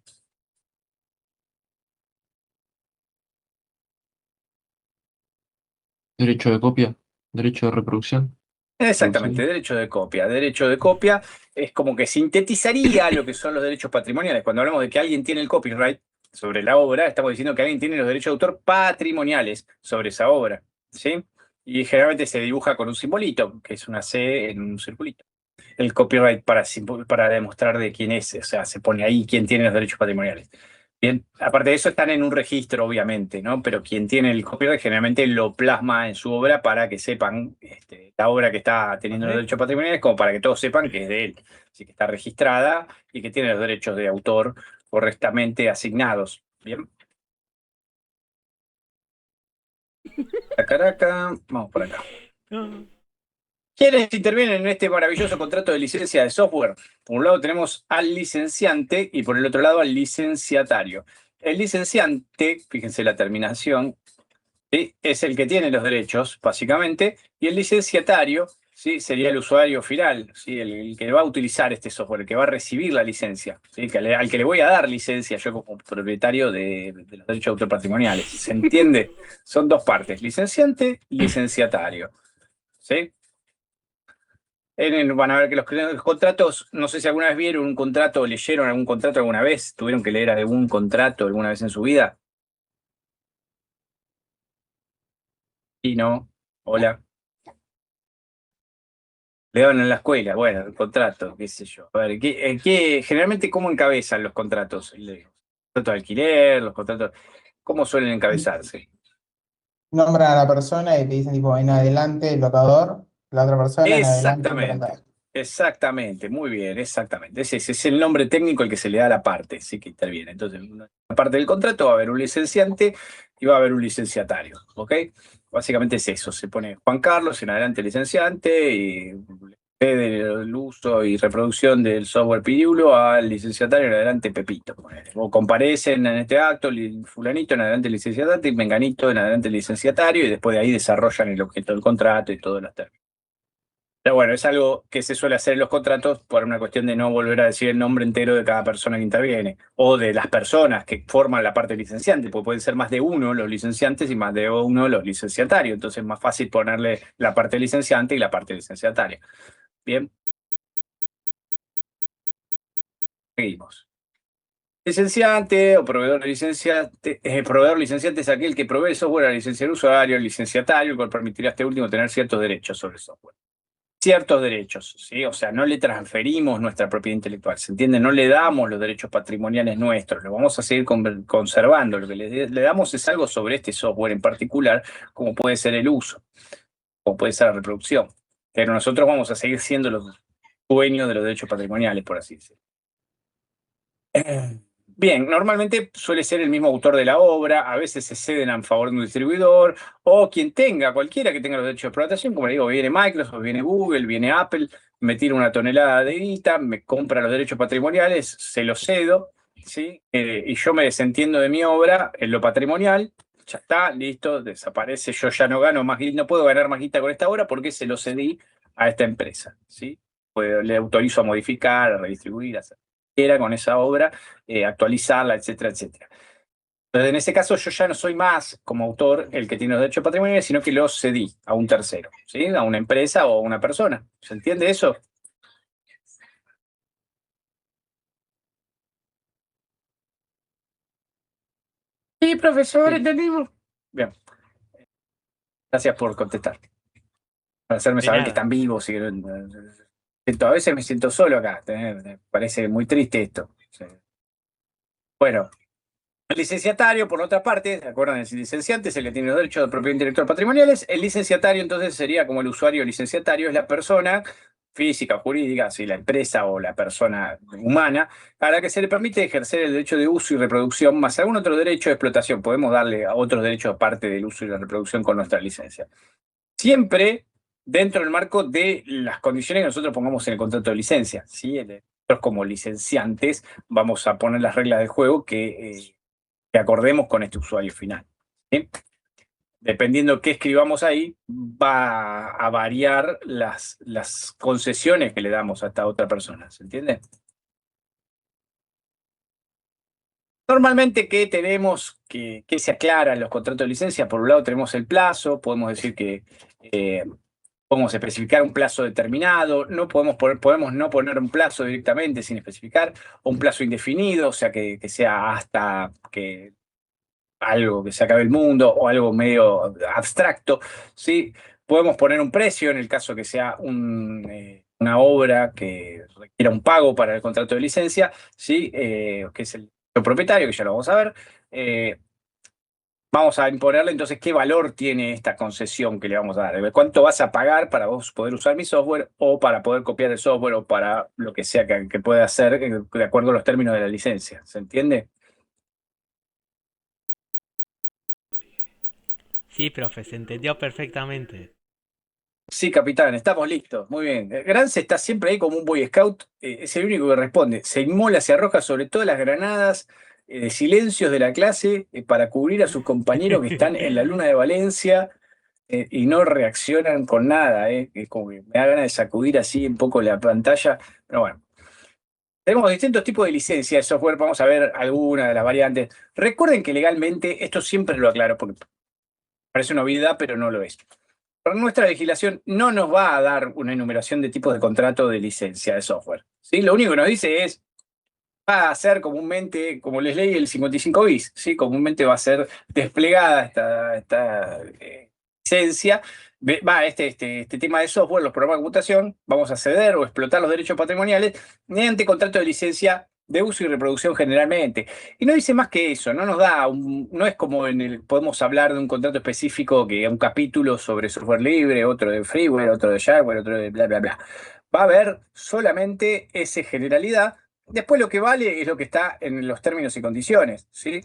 Derecho de copia, derecho de reproducción. Exactamente, Traducido. derecho de copia. Derecho de copia es como que sintetizaría lo que son los derechos patrimoniales. Cuando hablamos de que alguien tiene el copyright sobre la obra, estamos diciendo que alguien tiene los derechos de autor patrimoniales sobre esa obra, ¿sí? Y generalmente se dibuja con un simbolito, que es una C en un circulito. El copyright para demostrar de quién es, o sea, se pone ahí quién tiene los derechos patrimoniales. Bien, aparte de eso están en un registro, obviamente, ¿no? Pero quien tiene el copyright generalmente lo plasma en su obra para que sepan la obra que está teniendo los derechos patrimoniales, como para que todos sepan que es de él. Así que está registrada y que tiene los derechos de autor correctamente asignados. Bien. Caraca, vamos por acá. ¿Quiénes intervienen en este maravilloso contrato de licencia de software? Por un lado tenemos al licenciante y por el otro lado al licenciatario. El licenciante, fíjense la terminación, ¿sí? Es el que tiene los derechos, básicamente, y el licenciatario, ¿sí? Sería el usuario final, ¿sí? El que va a utilizar este software, el que va a recibir la licencia, ¿sí? Al que le voy a dar licencia yo como propietario de los derechos de autor patrimoniales. ¿Se entiende? Son dos partes, licenciante y licenciatario, ¿sí? Van a ver que los contratos, no sé si alguna vez vieron un contrato, leyeron algún contrato alguna vez, tuvieron que leer algún contrato alguna vez en su vida. Y no, hola. Le daban en la escuela, bueno, el contrato, qué sé yo. A ver, generalmente, ¿cómo encabezan los contratos? Los contratos de alquiler, los contratos, ¿cómo suelen encabezarse? Nombran a la persona y te dicen tipo en adelante el locador, la otra persona en adelante el Exactamente. contratado. Exactamente, muy bien, exactamente. Ese es el nombre técnico el que se le da a la parte, sí que interviene. Entonces, en una parte del contrato va a haber un licenciante y va a haber un licenciatario, ¿ok? Básicamente es eso, se pone Juan Carlos en adelante licenciante y cede el uso y reproducción del software Pirulo al licenciatario en adelante Pepito, ponele. O comparecen en este acto fulanito en adelante licenciatario y menganito en adelante licenciatario y después de ahí desarrollan el objeto del contrato y todos los términos. Pero bueno, es algo que se suele hacer en los contratos por una cuestión de no volver a decir el nombre entero de cada persona que interviene o de las personas que forman la parte licenciante, porque pueden ser más de uno los licenciantes y más de uno los licenciatarios. Entonces es más fácil ponerle la parte licenciante y la parte licenciataria. Bien. Seguimos. Licenciante o proveedor licenciante, proveedor licenciante es aquel que provee el software a la licencia del usuario, el licenciatario, el cual permitirá a este último tener ciertos derechos sobre el software. Ciertos derechos, ¿sí? O sea, no le transferimos nuestra propiedad intelectual, ¿se entiende? No le damos los derechos patrimoniales nuestros, lo vamos a seguir conservando. Lo que le damos es algo sobre este software en particular, como puede ser el uso, como puede ser la reproducción. Pero nosotros vamos a seguir siendo los dueños de los derechos patrimoniales, por así decirlo. Bien, normalmente suele ser el mismo autor de la obra, a veces se ceden a favor de un distribuidor, o quien tenga, cualquiera que tenga los derechos de explotación, como le digo, viene Microsoft, viene Google, viene Apple, me tira una tonelada de guita, me compra los derechos patrimoniales, se los cedo, ¿sí? Y yo me desentiendo de mi obra en lo patrimonial, ya está, listo, desaparece, yo ya no gano más guita, no puedo ganar más guita con esta obra porque se lo cedí a esta empresa, ¿sí? Pues le autorizo a modificar, a redistribuir, a hacer con esa obra, actualizarla, etcétera, etcétera. Entonces, en ese caso, yo ya no soy más, como autor, el que tiene los derechos patrimoniales, sino que los cedí a un tercero, ¿sí? A una empresa o a una persona. ¿Se entiende eso? Sí, profesor, Sí. entendimos. Bien, gracias por contestar. Para hacerme De saber que nada. están vivos. A veces me siento solo acá. Me parece muy triste esto. Sí. Bueno, el licenciatario, por otra parte, ¿se acuerdan? El licenciante es el que tiene los derechos de propiedad intelectual patrimoniales. El licenciatario, entonces, sería como el usuario licenciatario, es la persona física o jurídica, si la empresa o la persona humana, a la que se le permite ejercer el derecho de uso y reproducción, más algún otro derecho de explotación. Podemos darle a otros derechos aparte del uso y la reproducción con nuestra licencia. Siempre dentro del marco de las condiciones que nosotros pongamos en el contrato de licencia, ¿sí? Nosotros como licenciantes vamos a poner las reglas del juego que acordemos con este usuario final, ¿sí? Dependiendo qué escribamos ahí, va a variar las concesiones que le damos a esta otra persona, ¿se entiende? Normalmente, ¿qué tenemos que se aclara en los contratos de licencia? Por un lado tenemos el plazo, podemos decir que podemos especificar un plazo determinado, no podemos no poner un plazo directamente sin especificar, o un plazo indefinido, o sea que sea hasta que algo que se acabe el mundo o algo medio abstracto, ¿sí? Podemos poner un precio en el caso que sea una obra que requiera un pago para el contrato de licencia, ¿sí? Que es el propietario, que ya lo vamos a ver. Vamos a imponerle entonces qué valor tiene esta concesión que le vamos a dar. ¿Cuánto vas a pagar para vos poder usar mi software o para poder copiar el software o para lo que sea que pueda hacer de acuerdo a los términos de la licencia? ¿Se entiende? Sí, profe, se entendió perfectamente. Sí, capitán, estamos listos. Muy bien. Grance está siempre ahí como un Boy Scout. Es el único que responde. Se inmola, se arroja sobre todas las granadas de silencios de la clase para cubrir a sus compañeros que están en la luna de Valencia y no reaccionan con nada. Es como que me da ganas de sacudir así un poco la pantalla. Pero bueno. Tenemos distintos tipos de licencia de software. Vamos a ver algunas de las variantes. Recuerden que legalmente, esto siempre lo aclaro porque parece una obviedad, pero no lo es. Pero nuestra legislación no nos va a dar una enumeración de tipos de contrato de licencia de software, ¿sí? Lo único que nos dice es, va a ser comúnmente, como les leí, el 55 bis, ¿sí? Comúnmente va a ser desplegada esta licencia, este tema de software, los programas de computación, vamos a ceder o explotar los derechos patrimoniales mediante contrato de licencia de uso y reproducción generalmente. Y no dice más que eso, no nos da, no es como podemos hablar de un contrato específico que un capítulo sobre software libre, otro de freeware, otro de shareware, otro de bla, bla, bla. Va a haber solamente esa generalidad. Después lo que vale es lo que está en los términos y condiciones, ¿sí?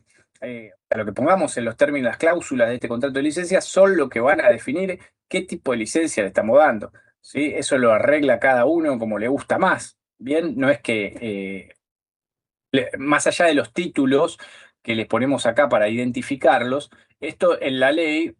Lo que pongamos en los términos, las cláusulas de este contrato de licencia son lo que van a definir qué tipo de licencia le estamos dando, ¿sí? Eso lo arregla cada uno como le gusta más, ¿bien? No es que más allá de los títulos que les ponemos acá para identificarlos, esto en la ley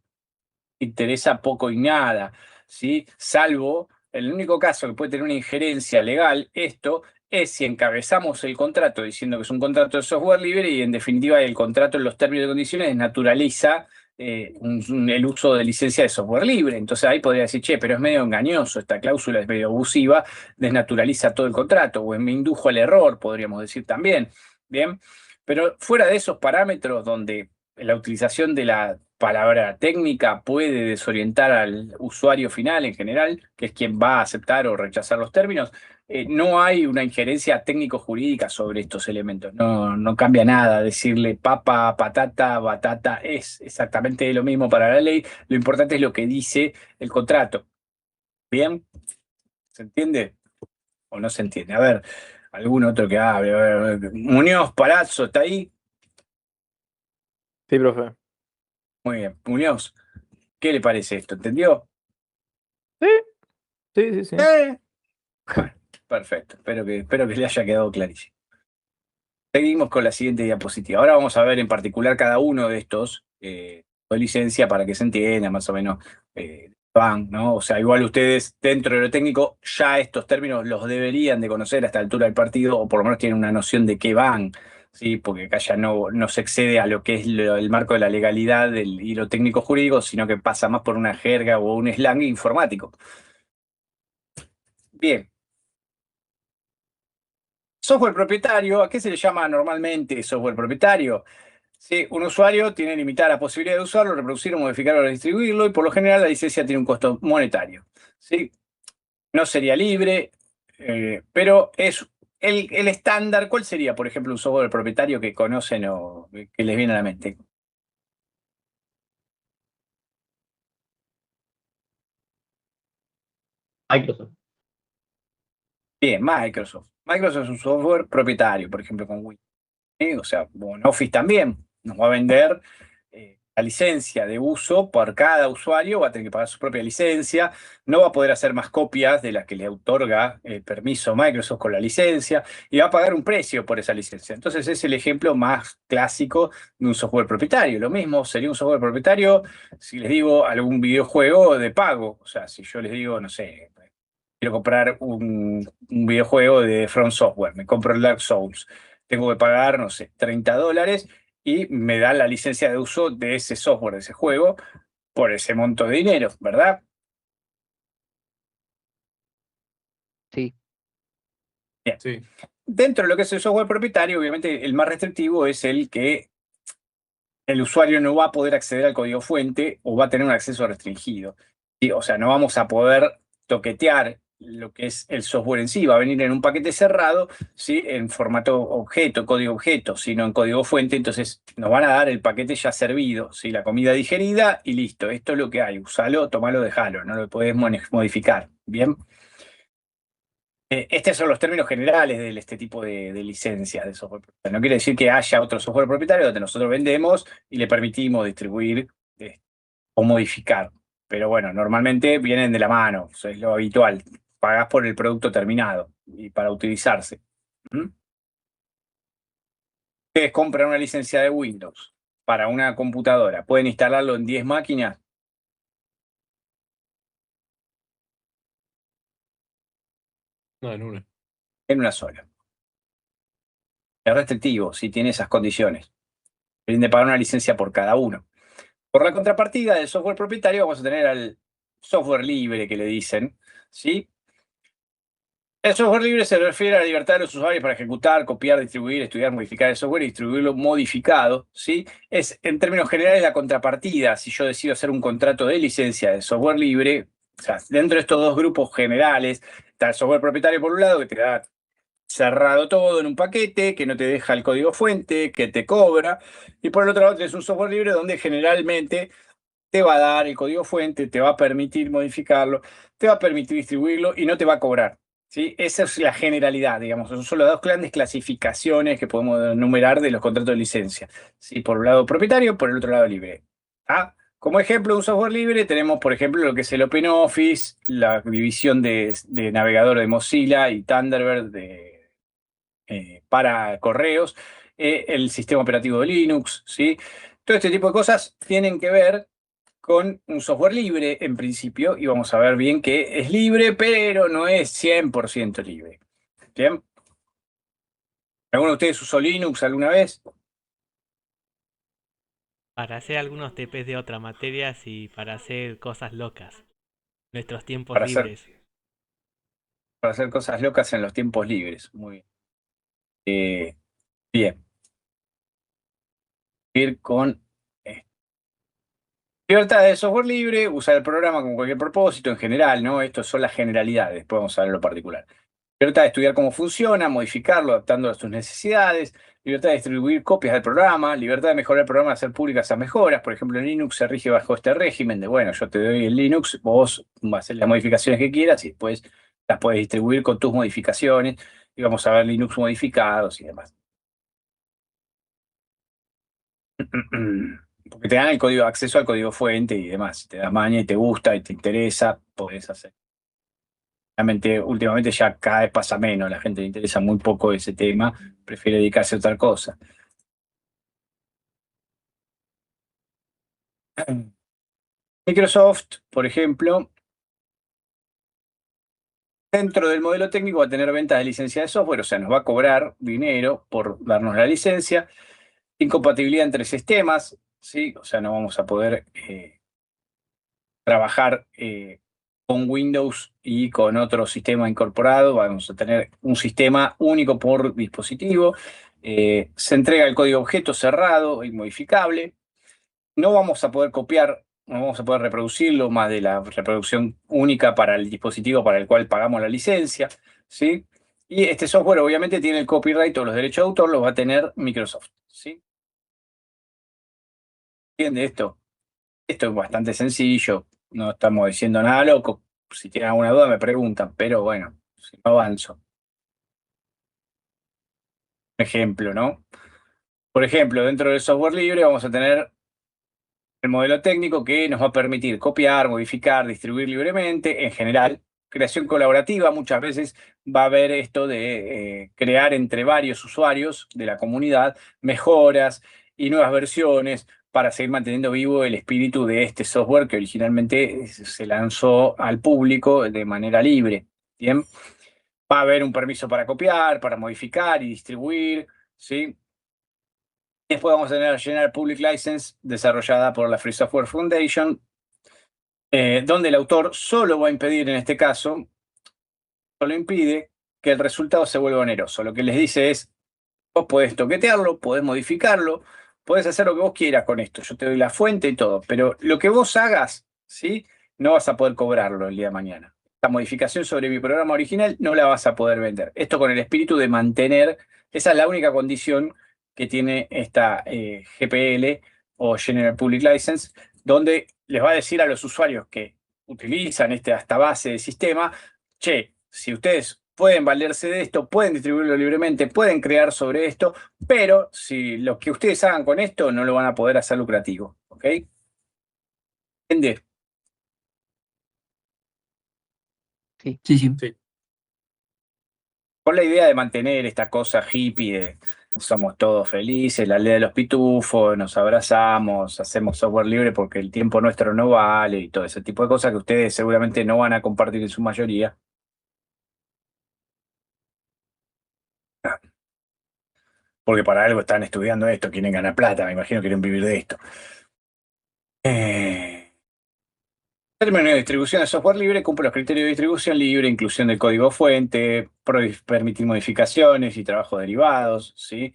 interesa poco y nada, ¿sí? Salvo, el único caso que puede tener una injerencia legal, esto es si encabezamos el contrato diciendo que es un contrato de software libre y en definitiva el contrato en los términos y condiciones desnaturaliza el uso de licencia de software libre. Entonces ahí podría decir, che, pero es medio engañoso, esta cláusula es medio abusiva, desnaturaliza todo el contrato, o me indujo al error, podríamos decir también. Bien, pero fuera de esos parámetros donde la utilización de la palabra técnica puede desorientar al usuario final en general, que es quien va a aceptar o rechazar los términos, no hay una injerencia técnico-jurídica sobre estos elementos. No cambia nada decirle papa, patata, batata, es exactamente lo mismo para la ley. Lo importante es lo que dice el contrato. ¿Bien? ¿Se entiende? ¿O no se entiende? A ver, algún otro que hable. A ver, Muñoz Palazzo, ¿está ahí? Sí, profe. Muy bien. Muñoz, ¿qué le parece esto? ¿Entendió? Sí. Bueno, perfecto. Espero que le haya quedado clarísimo. Seguimos con la siguiente diapositiva. Ahora vamos a ver en particular cada uno de estos de licencia para que se entienda más o menos van, ¿no? O sea, igual ustedes dentro de lo técnico ya estos términos los deberían de conocer a esta altura del partido o por lo menos tienen una noción de qué van, ¿sí? Porque acá ya no se excede a lo que es el marco de la legalidad y lo técnico jurídico, sino que pasa más por una jerga o un slang informático. Bien. Software propietario, ¿a qué se le llama normalmente software propietario? Sí, un usuario tiene limitada la posibilidad de usarlo, reproducirlo, modificarlo o distribuirlo, y por lo general la licencia tiene un costo monetario. ¿Sí? No sería libre, pero es el estándar. ¿Cuál sería, por ejemplo, un software propietario que conocen o que les viene a la mente? Microsoft. Bien, Microsoft. Microsoft es un software propietario, por ejemplo, con Windows. O sea, bueno, Office también nos va a vender la licencia de uso por cada usuario, va a tener que pagar su propia licencia, no va a poder hacer más copias de las que le otorga el permiso Microsoft con la licencia y va a pagar un precio por esa licencia. Entonces es el ejemplo más clásico de un software propietario. Lo mismo sería un software propietario si les digo algún videojuego de pago. O sea, si yo les digo, no sé, quiero comprar un videojuego de From Software, me compro el Dark Souls, tengo que pagar, no sé, $30 y me dan la licencia de uso de ese software, de ese juego, por ese monto de dinero, ¿verdad? Sí, Bien. Sí. Dentro de lo que es el software propietario, obviamente el más restrictivo es el que el usuario no va a poder acceder al código fuente o va a tener un acceso restringido. ¿Sí? O sea, no vamos a poder toquetear lo que es el software en sí, va a venir en un paquete cerrado, ¿sí? En formato objeto, código objeto, sino en código fuente. Entonces nos van a dar el paquete ya servido, ¿sí? La comida digerida y listo. Esto es lo que hay, usalo, tomalo, dejalo, no lo podés modificar. Bien. Estos son los términos generales de este tipo de licencias de software propietario. No quiere decir que haya otro software propietario donde nosotros vendemos y le permitimos distribuir o modificar. Pero bueno, normalmente vienen de la mano, eso es lo habitual. Pagás por el producto terminado y para utilizarse. ¿Mm? Ustedes compran una licencia de Windows para una computadora, pueden instalarlo en 10 máquinas. No, en una. En una sola. Es restrictivo si tiene esas condiciones. Tienen de pagar una licencia por cada uno. Por la contrapartida del software propietario vamos a tener al software libre que le dicen, ¿sí? El software libre se refiere a la libertad de los usuarios para ejecutar, copiar, distribuir, estudiar, modificar el software y distribuirlo modificado, ¿sí? Es, en términos generales, la contrapartida. Si yo decido hacer un contrato de licencia de software libre, o sea, dentro de estos dos grupos generales, está el software propietario por un lado, que te da cerrado todo en un paquete, que no te deja el código fuente, que te cobra, y por el otro lado tienes un software libre donde generalmente te va a dar el código fuente, te va a permitir modificarlo, te va a permitir distribuirlo y no te va a cobrar. ¿Sí? Esa es la generalidad, digamos. Esas son las dos grandes clasificaciones que podemos enumerar de los contratos de licencia. ¿Sí? Por un lado propietario, por el otro lado libre. ¿Ah? Como ejemplo de un software libre tenemos, por ejemplo, lo que es el OpenOffice, la división de navegador de Mozilla y Thunderbird para correos, el sistema operativo de Linux, ¿sí? Todo este tipo de cosas tienen que ver con un software libre en principio, y vamos a ver bien que es libre, pero no es 100% libre. ¿Bien? ¿Alguno de ustedes usó Linux alguna vez? Para hacer algunos TPs de otras materias y para hacer cosas locas. Nuestros tiempos Para hacer, libres. para hacer cosas locas en los tiempos libres. Muy bien. Bien. Ir con libertad de software libre, usar el programa con cualquier propósito en general, ¿no? Estas son las generalidades, después vamos a ver lo particular. Libertad de estudiar cómo funciona, modificarlo, adaptándolo a sus necesidades. Libertad de distribuir copias del programa. Libertad de mejorar el programa, hacer públicas esas mejoras. Por ejemplo, en Linux se rige bajo este régimen de, bueno, yo te doy el Linux, vos vas a hacer las modificaciones que quieras y después las puedes distribuir con tus modificaciones. Y vamos a ver Linux modificados y demás. Porque te dan el código, acceso al código fuente y demás. Si te das maña y te gusta y te interesa, podés hacer. Realmente, últimamente ya cada vez pasa menos, la gente le interesa muy poco ese tema, prefiere dedicarse a otra cosa. Microsoft, por ejemplo, Dentro del modelo técnico va a tener ventas de licencia de software, o sea, nos va a cobrar dinero por darnos la licencia. Incompatibilidad entre sistemas, ¿sí? O sea, no vamos a poder trabajar con Windows y con otro sistema incorporado. Vamos a tener un sistema único por dispositivo. Se entrega el código objeto cerrado y modificable. No vamos a poder copiar, no vamos a poder reproducirlo más de la reproducción única para el dispositivo para el cual pagamos la licencia, ¿sí? Y este software obviamente tiene el copyright o los derechos de autor, los va a tener Microsoft, ¿sí? ¿Entiende esto? Esto es bastante sencillo, no estamos diciendo nada loco. Si tienen alguna duda me preguntan, pero bueno, si no avanzo. Ejemplo, ¿no? Por ejemplo, dentro del software libre vamos a tener el modelo técnico que nos va a permitir copiar, modificar, distribuir libremente. En general, creación colaborativa, muchas veces va a haber esto de crear entre varios usuarios de la comunidad mejoras y nuevas versiones para seguir manteniendo vivo el espíritu de este software que originalmente se lanzó al público de manera libre. ¿Bien? Va a haber un permiso para copiar, para modificar y distribuir, ¿sí? Después vamos a tener General Public License desarrollada por la Free Software Foundation, donde el autor solo va a impedir, en este caso, solo impide que el resultado se vuelva oneroso. Lo que les dice es, vos podés toquetearlo, podés modificarlo, podés hacer lo que vos quieras con esto. Yo te doy la fuente y todo, pero lo que vos hagas, ¿sí? No vas a poder cobrarlo el día de mañana. Esta modificación sobre mi programa original no la vas a poder vender. Esto con el espíritu de mantener, esa es la única condición que tiene esta GPL o General Public License, donde les va a decir a los usuarios que utilizan esta base de sistema, che, si ustedes pueden valerse de esto, pueden distribuirlo libremente, pueden crear sobre esto, pero si lo que ustedes hagan con esto no lo van a poder hacer lucrativo, ¿ok? ¿Entiende? Sí. Sí, sí. Sí. Con la idea de mantener esta cosa hippie de somos todos felices, la ley de los pitufos, nos abrazamos, hacemos software libre porque el tiempo nuestro no vale y todo ese tipo de cosas que ustedes seguramente no van a compartir en su mayoría. Porque para algo están estudiando esto, quieren ganar plata, me imagino que quieren vivir de esto. Término de distribución de software libre cumple los criterios de distribución libre, inclusión del código fuente, permitir modificaciones y trabajos derivados, ¿sí?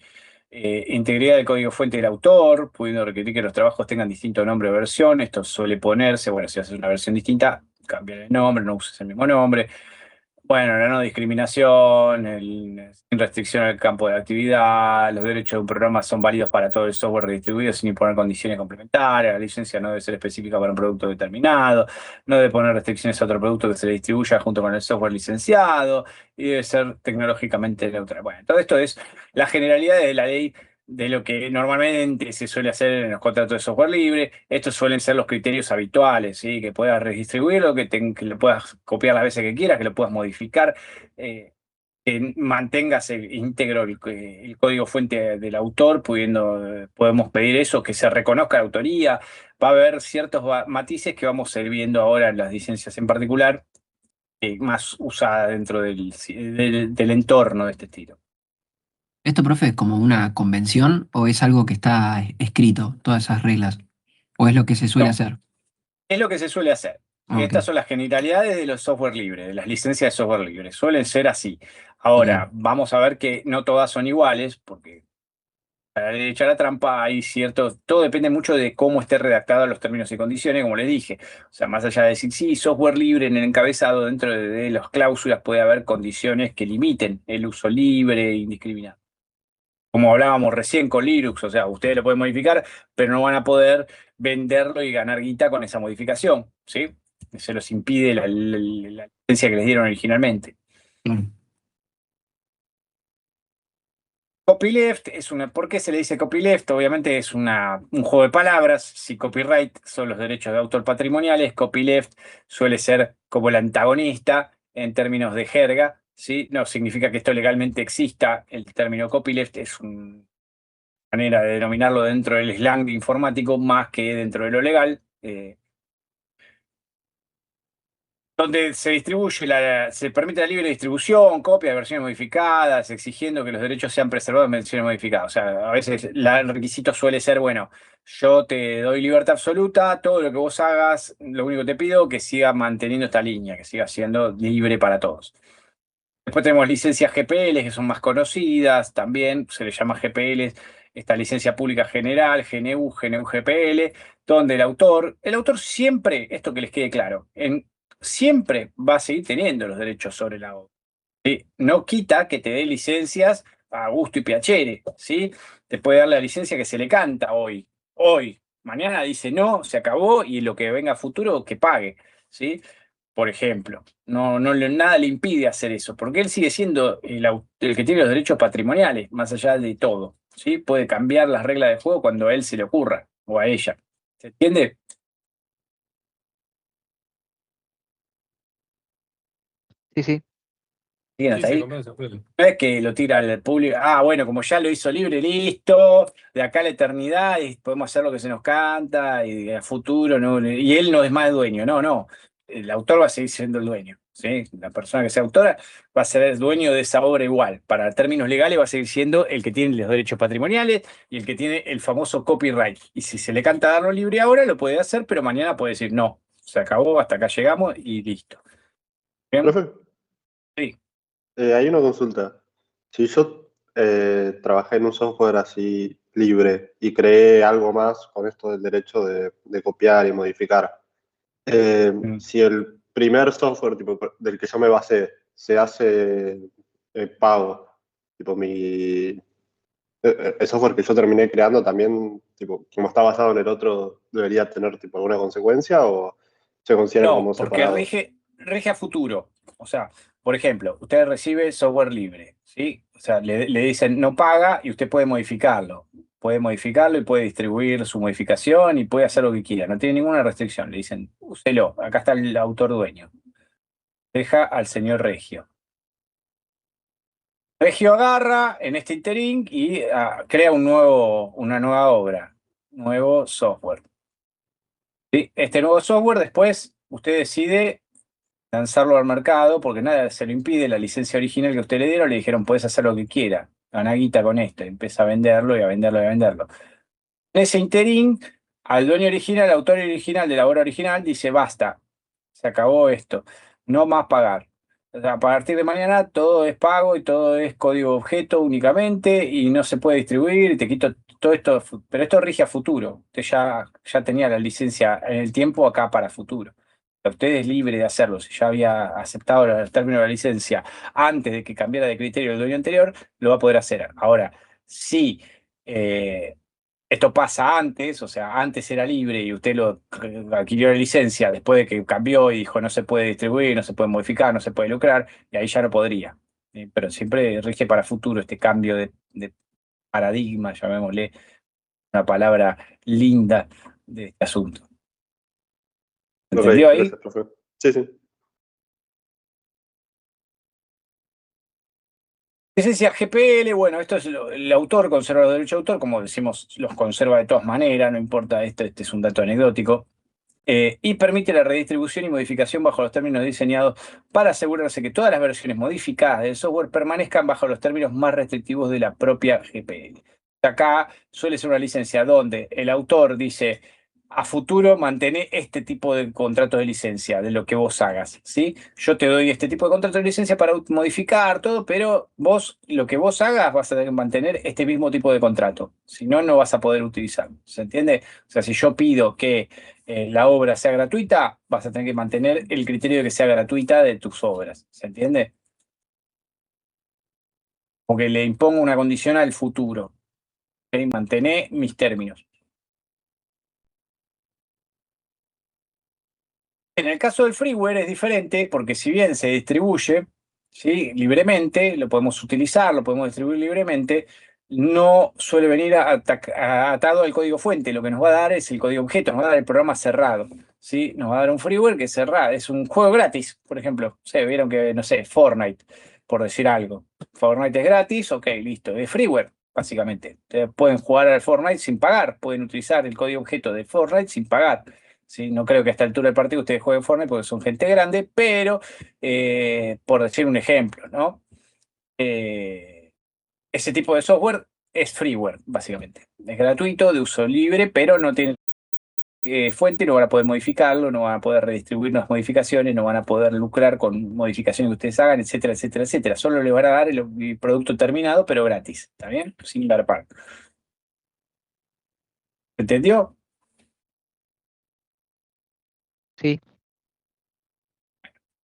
Integridad del código fuente del autor, pudiendo requerir que los trabajos tengan distinto nombre o versión. Esto suele ponerse, bueno, si haces una versión distinta, cambiar el nombre, no uses el mismo nombre. Bueno, la no discriminación, sin restricción al campo de actividad, los derechos de un programa son válidos para todo el software redistribuido sin imponer condiciones complementarias, la licencia no debe ser específica para un producto determinado, no debe poner restricciones a otro producto que se le distribuya junto con el software licenciado y debe ser tecnológicamente neutral. Bueno, todo esto es la generalidad de la ley de lo que normalmente se suele hacer en los contratos de software libre. Estos suelen ser los criterios habituales, ¿sí? Que puedas redistribuirlo, que lo puedas copiar las veces que quieras, que lo puedas modificar, que mantengas íntegro el código fuente del autor, podemos pedir eso, que se reconozca la autoría. Va a haber ciertos matices que vamos a ir viendo ahora en las licencias en particular, más usadas dentro del entorno de este estilo. ¿Esto, profe, es como una convención o es algo que está escrito, todas esas reglas? ¿O es lo que se suele No. hacer? Es lo que se suele hacer. Ok. Estas son las generalidades de los software libres, de las licencias de software libre. Suelen ser así. Ahora, vamos a ver que no todas son iguales, porque para echar la trampa hay todo depende mucho de cómo esté redactado los términos y condiciones, como les dije. O sea, más allá de decir, sí, software libre en el encabezado, dentro de las cláusulas puede haber condiciones que limiten el uso libre e indiscriminado. Como hablábamos recién con Linux, o sea, ustedes lo pueden modificar, pero no van a poder venderlo y ganar guita con esa modificación, ¿sí? Se los impide la licencia que les dieron originalmente. Copyleft ¿por qué se le dice copyleft? Obviamente es un juego de palabras. Si copyright son los derechos de autor patrimoniales, copyleft suele ser como el antagonista en términos de jerga, ¿sí? No significa que esto legalmente exista. El término copyleft es una manera de denominarlo dentro del slang informático más que dentro de lo legal. donde se distribuye, se permite la libre distribución, copia de versiones modificadas, exigiendo que los derechos sean preservados en versiones modificadas. O sea, a veces el requisito suele ser, bueno, yo te doy libertad absoluta, todo lo que vos hagas, lo único que te pido que siga manteniendo esta línea, que siga siendo libre para todos. Después tenemos licencias GPL, que son más conocidas, también se les llama GPL, esta licencia pública general, GNU, GNU GPL, donde el autor siempre, esto que les quede claro, siempre va a seguir teniendo los derechos sobre la obra. ¿Sí? No quita que te dé licencias a gusto y piacere, ¿sí? Te puede dar la licencia que se le canta hoy. Mañana dice no, se acabó y lo que venga a futuro que pague, ¿sí? Por ejemplo, nada le impide hacer eso, porque él sigue siendo el que tiene los derechos patrimoniales, más allá de todo, ¿sí? Puede cambiar las reglas de juego cuando a él se le ocurra, o a ella. ¿Se entiende? Sí, sí. ¿Siguen Sí, hasta se ahí? comprende, se comprende. No es que lo tira al público, bueno, como ya lo hizo libre, listo, de acá a la eternidad y podemos hacer lo que se nos canta y a futuro, no, y él no es más dueño, no, el autor va a seguir siendo el dueño, ¿sí? La persona que sea autora va a ser el dueño de esa obra igual, para términos legales va a seguir siendo el que tiene los derechos patrimoniales y el que tiene el famoso copyright, y si se le canta darlo libre ahora, lo puede hacer, pero mañana puede decir, no, se acabó, hasta acá llegamos y listo. ¿Bien? Profe, Sí. hay una consulta. Si yo trabajé en un software así libre y creé algo más con esto del derecho de copiar y modificar, si el primer software tipo, del que yo me basé se hace pago, tipo el software que yo terminé creando también, tipo, como está basado en el otro, debería tener tipo alguna consecuencia o se consideran No, como porque separados. rige a futuro. O sea, por ejemplo, usted recibe software libre, ¿sí? O sea, le dicen no paga y usted puede modificarlo. Puede modificarlo y puede distribuir su modificación y puede hacer lo que quiera. No tiene ninguna restricción. Le dicen, úselo, acá está el autor dueño. Deja al señor Regio. Regio agarra en este interín y crea una nueva obra, nuevo software. ¿Sí? Este nuevo software después usted decide lanzarlo al mercado, porque nada se lo impide, la licencia original que usted le dieron, le dijeron, puedes hacer lo que quiera, gana guita con esto, y empieza a venderlo y a venderlo y a venderlo. En ese interín, al dueño original, al autor original de la obra original, dice, basta, se acabó esto, no más pagar. O sea, a partir de mañana todo es pago y todo es código objeto únicamente y no se puede distribuir y te quito todo esto, pero esto rige a futuro. Usted ya tenía la licencia en el tiempo acá para futuro. Usted es libre de hacerlo. Si ya había aceptado el término de la licencia antes de que cambiara de criterio el dueño anterior, lo va a poder hacer. Ahora, si esto pasa antes, o sea, antes era libre y usted lo adquirió la licencia después de que cambió y dijo no se puede distribuir, no se puede modificar, no se puede lucrar, y ahí ya no podría. Pero siempre rige para futuro este cambio de paradigma, llamémosle una palabra linda de este asunto. Ok, ¿Entendió ahí? gracias, profe. Sí, sí. Licencia GPL, bueno, esto es el autor conserva los derechos de autor, como decimos, los conserva de todas maneras, no importa, este es un dato anecdótico, y permite la redistribución y modificación bajo los términos diseñados para asegurarse que todas las versiones modificadas del software permanezcan bajo los términos más restrictivos de la propia GPL. Acá suele ser una licencia donde el autor dice, a futuro mantener este tipo de contrato de licencia, de lo que vos hagas, ¿sí? Yo te doy este tipo de contrato de licencia para modificar todo, pero vos, lo que vos hagas, vas a tener que mantener este mismo tipo de contrato. Si no, no vas a poder utilizarlo. ¿Se entiende? O sea, si yo pido que la obra sea gratuita, vas a tener que mantener el criterio de que sea gratuita de tus obras. ¿Se entiende? Porque le impongo una condición al futuro. ¿Ok? Mantener mis términos. En el caso del freeware es diferente porque si bien se distribuye, ¿sí?, libremente, lo podemos utilizar, lo podemos distribuir libremente, no suele venir atado al código fuente. Lo que nos va a dar es el código objeto, nos va a dar el programa cerrado, ¿sí? Nos va a dar un freeware que es cerrado, es un juego gratis, por ejemplo. Vieron que, no sé, Fortnite, por decir algo. Fortnite es gratis, ok, listo, es freeware, básicamente. Ustedes pueden jugar al Fortnite sin pagar, pueden utilizar el código objeto de Fortnite sin pagar. ¿sí? No creo que a esta altura del partido ustedes jueguen Fortnite porque son gente grande, pero por decir un ejemplo, ¿no? Ese tipo de software es freeware, básicamente. Es gratuito, de uso libre, pero no tiene fuente, no van a poder modificarlo, no van a poder redistribuir las modificaciones, no van a poder lucrar con modificaciones que ustedes hagan, etcétera, etcétera, etcétera. Solo le van a dar el producto terminado, pero gratis, ¿está bien? Sin garpar. ¿Entendió? Sí.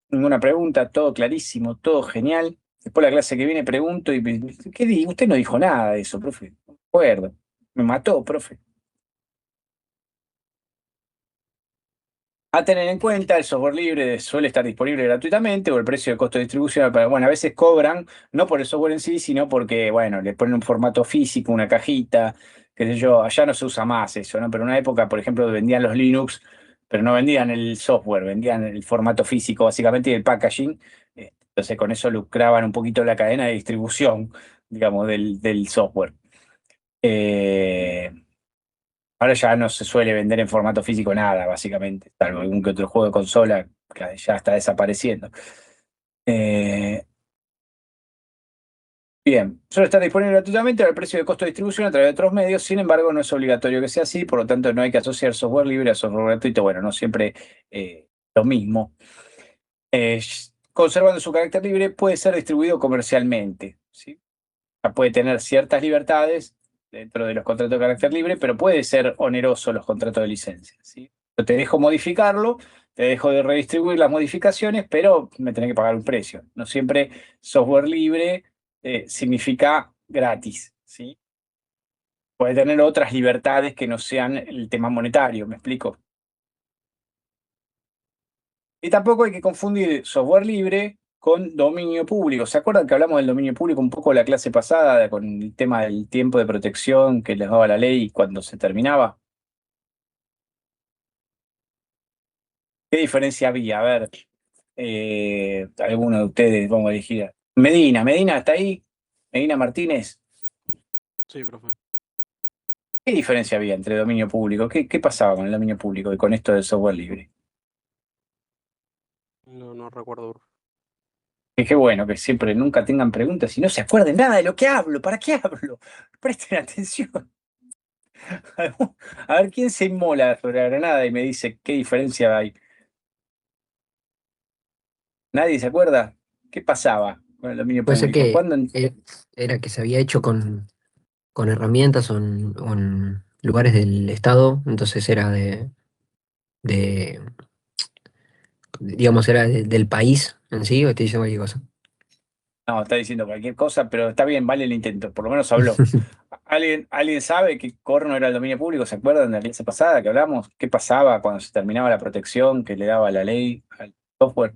Ninguna pregunta, todo clarísimo, todo genial. Después la clase que viene pregunto y ¿qué digo? Usted no dijo nada de eso, profe. No me acuerdo. Me mató, profe. A tener en cuenta, el software libre suele estar disponible gratuitamente o el precio de costo de distribución. Bueno, a veces cobran, no por el software en sí, sino porque, bueno, le ponen un formato físico, una cajita, qué sé yo. Allá no se usa más eso, ¿no? Pero en una época, por ejemplo, vendían los Linux, pero no vendían el software, vendían el formato físico básicamente y el packaging. Entonces con eso lucraban un poquito la cadena de distribución, digamos, del software. Ahora ya no se suele vender en formato físico nada, básicamente, salvo algún que otro juego de consola que ya está desapareciendo. Bien, suele estar disponible gratuitamente al precio de costo de distribución a través de otros medios, sin embargo, no es obligatorio que sea así, por lo tanto, no hay que asociar software libre a software gratuito. Bueno, no siempre lo mismo. Conservando su carácter libre, puede ser distribuido comercialmente, ¿sí? Puede tener ciertas libertades dentro de los contratos de carácter libre, pero puede ser oneroso los contratos de licencia, ¿sí? Yo te dejo modificarlo, te dejo de redistribuir las modificaciones, pero me tenés que pagar un precio. No siempre software libre significa gratis, ¿sí? Puede tener otras libertades que no sean el tema monetario, ¿me explico? Y tampoco hay que confundir software libre con dominio público. ¿Se acuerdan que hablamos del dominio público un poco en la clase pasada con el tema del tiempo de protección que les daba la ley cuando se terminaba? ¿Qué diferencia había? A ver, alguno de ustedes, vamos a elegir. Medina, ¿está ahí? Medina Martínez. Sí, profe. ¿Qué diferencia había entre dominio público? ¿Qué pasaba con el dominio público y con esto del software libre? No recuerdo, profe. Y qué bueno que siempre nunca tengan preguntas y no se acuerden nada de lo que hablo. ¿Para qué hablo? Presten atención. A ver quién se inmola sobre la granada y me dice qué diferencia hay. ¿Nadie se acuerda? ¿Qué pasaba con el dominio Puede ser público? que ¿Cuándo? era que se había hecho con herramientas o en lugares del Estado, entonces era de, digamos, era del país en sí, o estoy diciendo cualquier cosa. No, está diciendo cualquier cosa, pero está bien, vale el intento. Por lo menos habló. ¿Alguien sabe qué corno era el dominio público? ¿Se acuerdan de la clase pasada que hablamos? ¿Qué pasaba cuando se terminaba la protección que le daba la ley al software?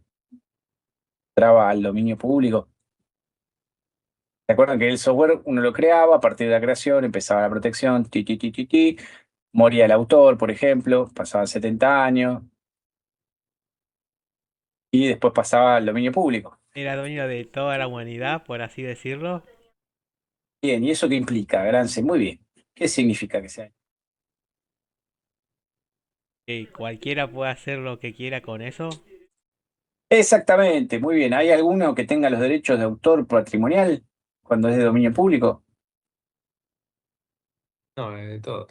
Entraba al dominio público. ¿Se acuerdan que el software uno lo creaba, a partir de la creación empezaba la protección, moría el autor, por ejemplo, pasaban 70 años, y después pasaba al dominio público? Era dueño de toda la humanidad, por así decirlo. Bien, ¿y eso qué implica, Grance? Muy bien. ¿Qué significa que sea? Que cualquiera puede hacer lo que quiera con eso. Exactamente, muy bien. ¿Hay alguno que tenga los derechos de autor patrimonial cuando es de dominio público? No, de todo.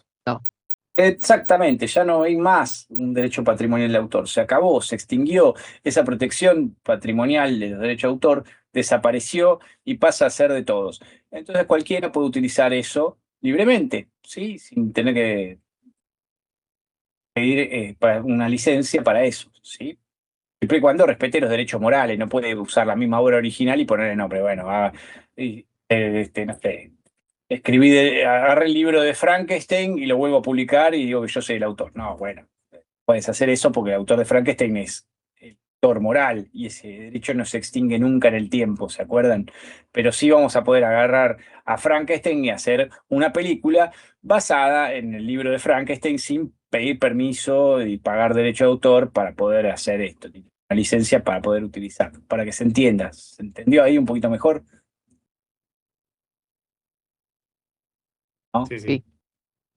Exactamente, ya no hay más un derecho patrimonial de autor. Se acabó, se extinguió. Esa protección patrimonial de los derechos de autor desapareció y pasa a ser de todos. Entonces cualquiera puede utilizar eso libremente, ¿sí? Sin tener que pedir una licencia para eso, ¿sí? Siempre y cuando respete los derechos morales, no puede usar la misma obra original y ponerle nombre. Bueno, no sé, agarré el libro de Frankenstein y lo vuelvo a publicar y digo que yo soy el autor. No, bueno, puedes hacer eso porque el autor de Frankenstein es el autor moral y ese derecho no se extingue nunca en el tiempo, ¿se acuerdan? Pero sí vamos a poder agarrar a Frankenstein y hacer una película basada en el libro de Frankenstein sin pedir permiso y pagar derecho de autor para poder hacer esto. Una licencia para poder utilizarlo, para que se entienda. ¿Se entendió ahí un poquito mejor? ¿No? Sí, Sí.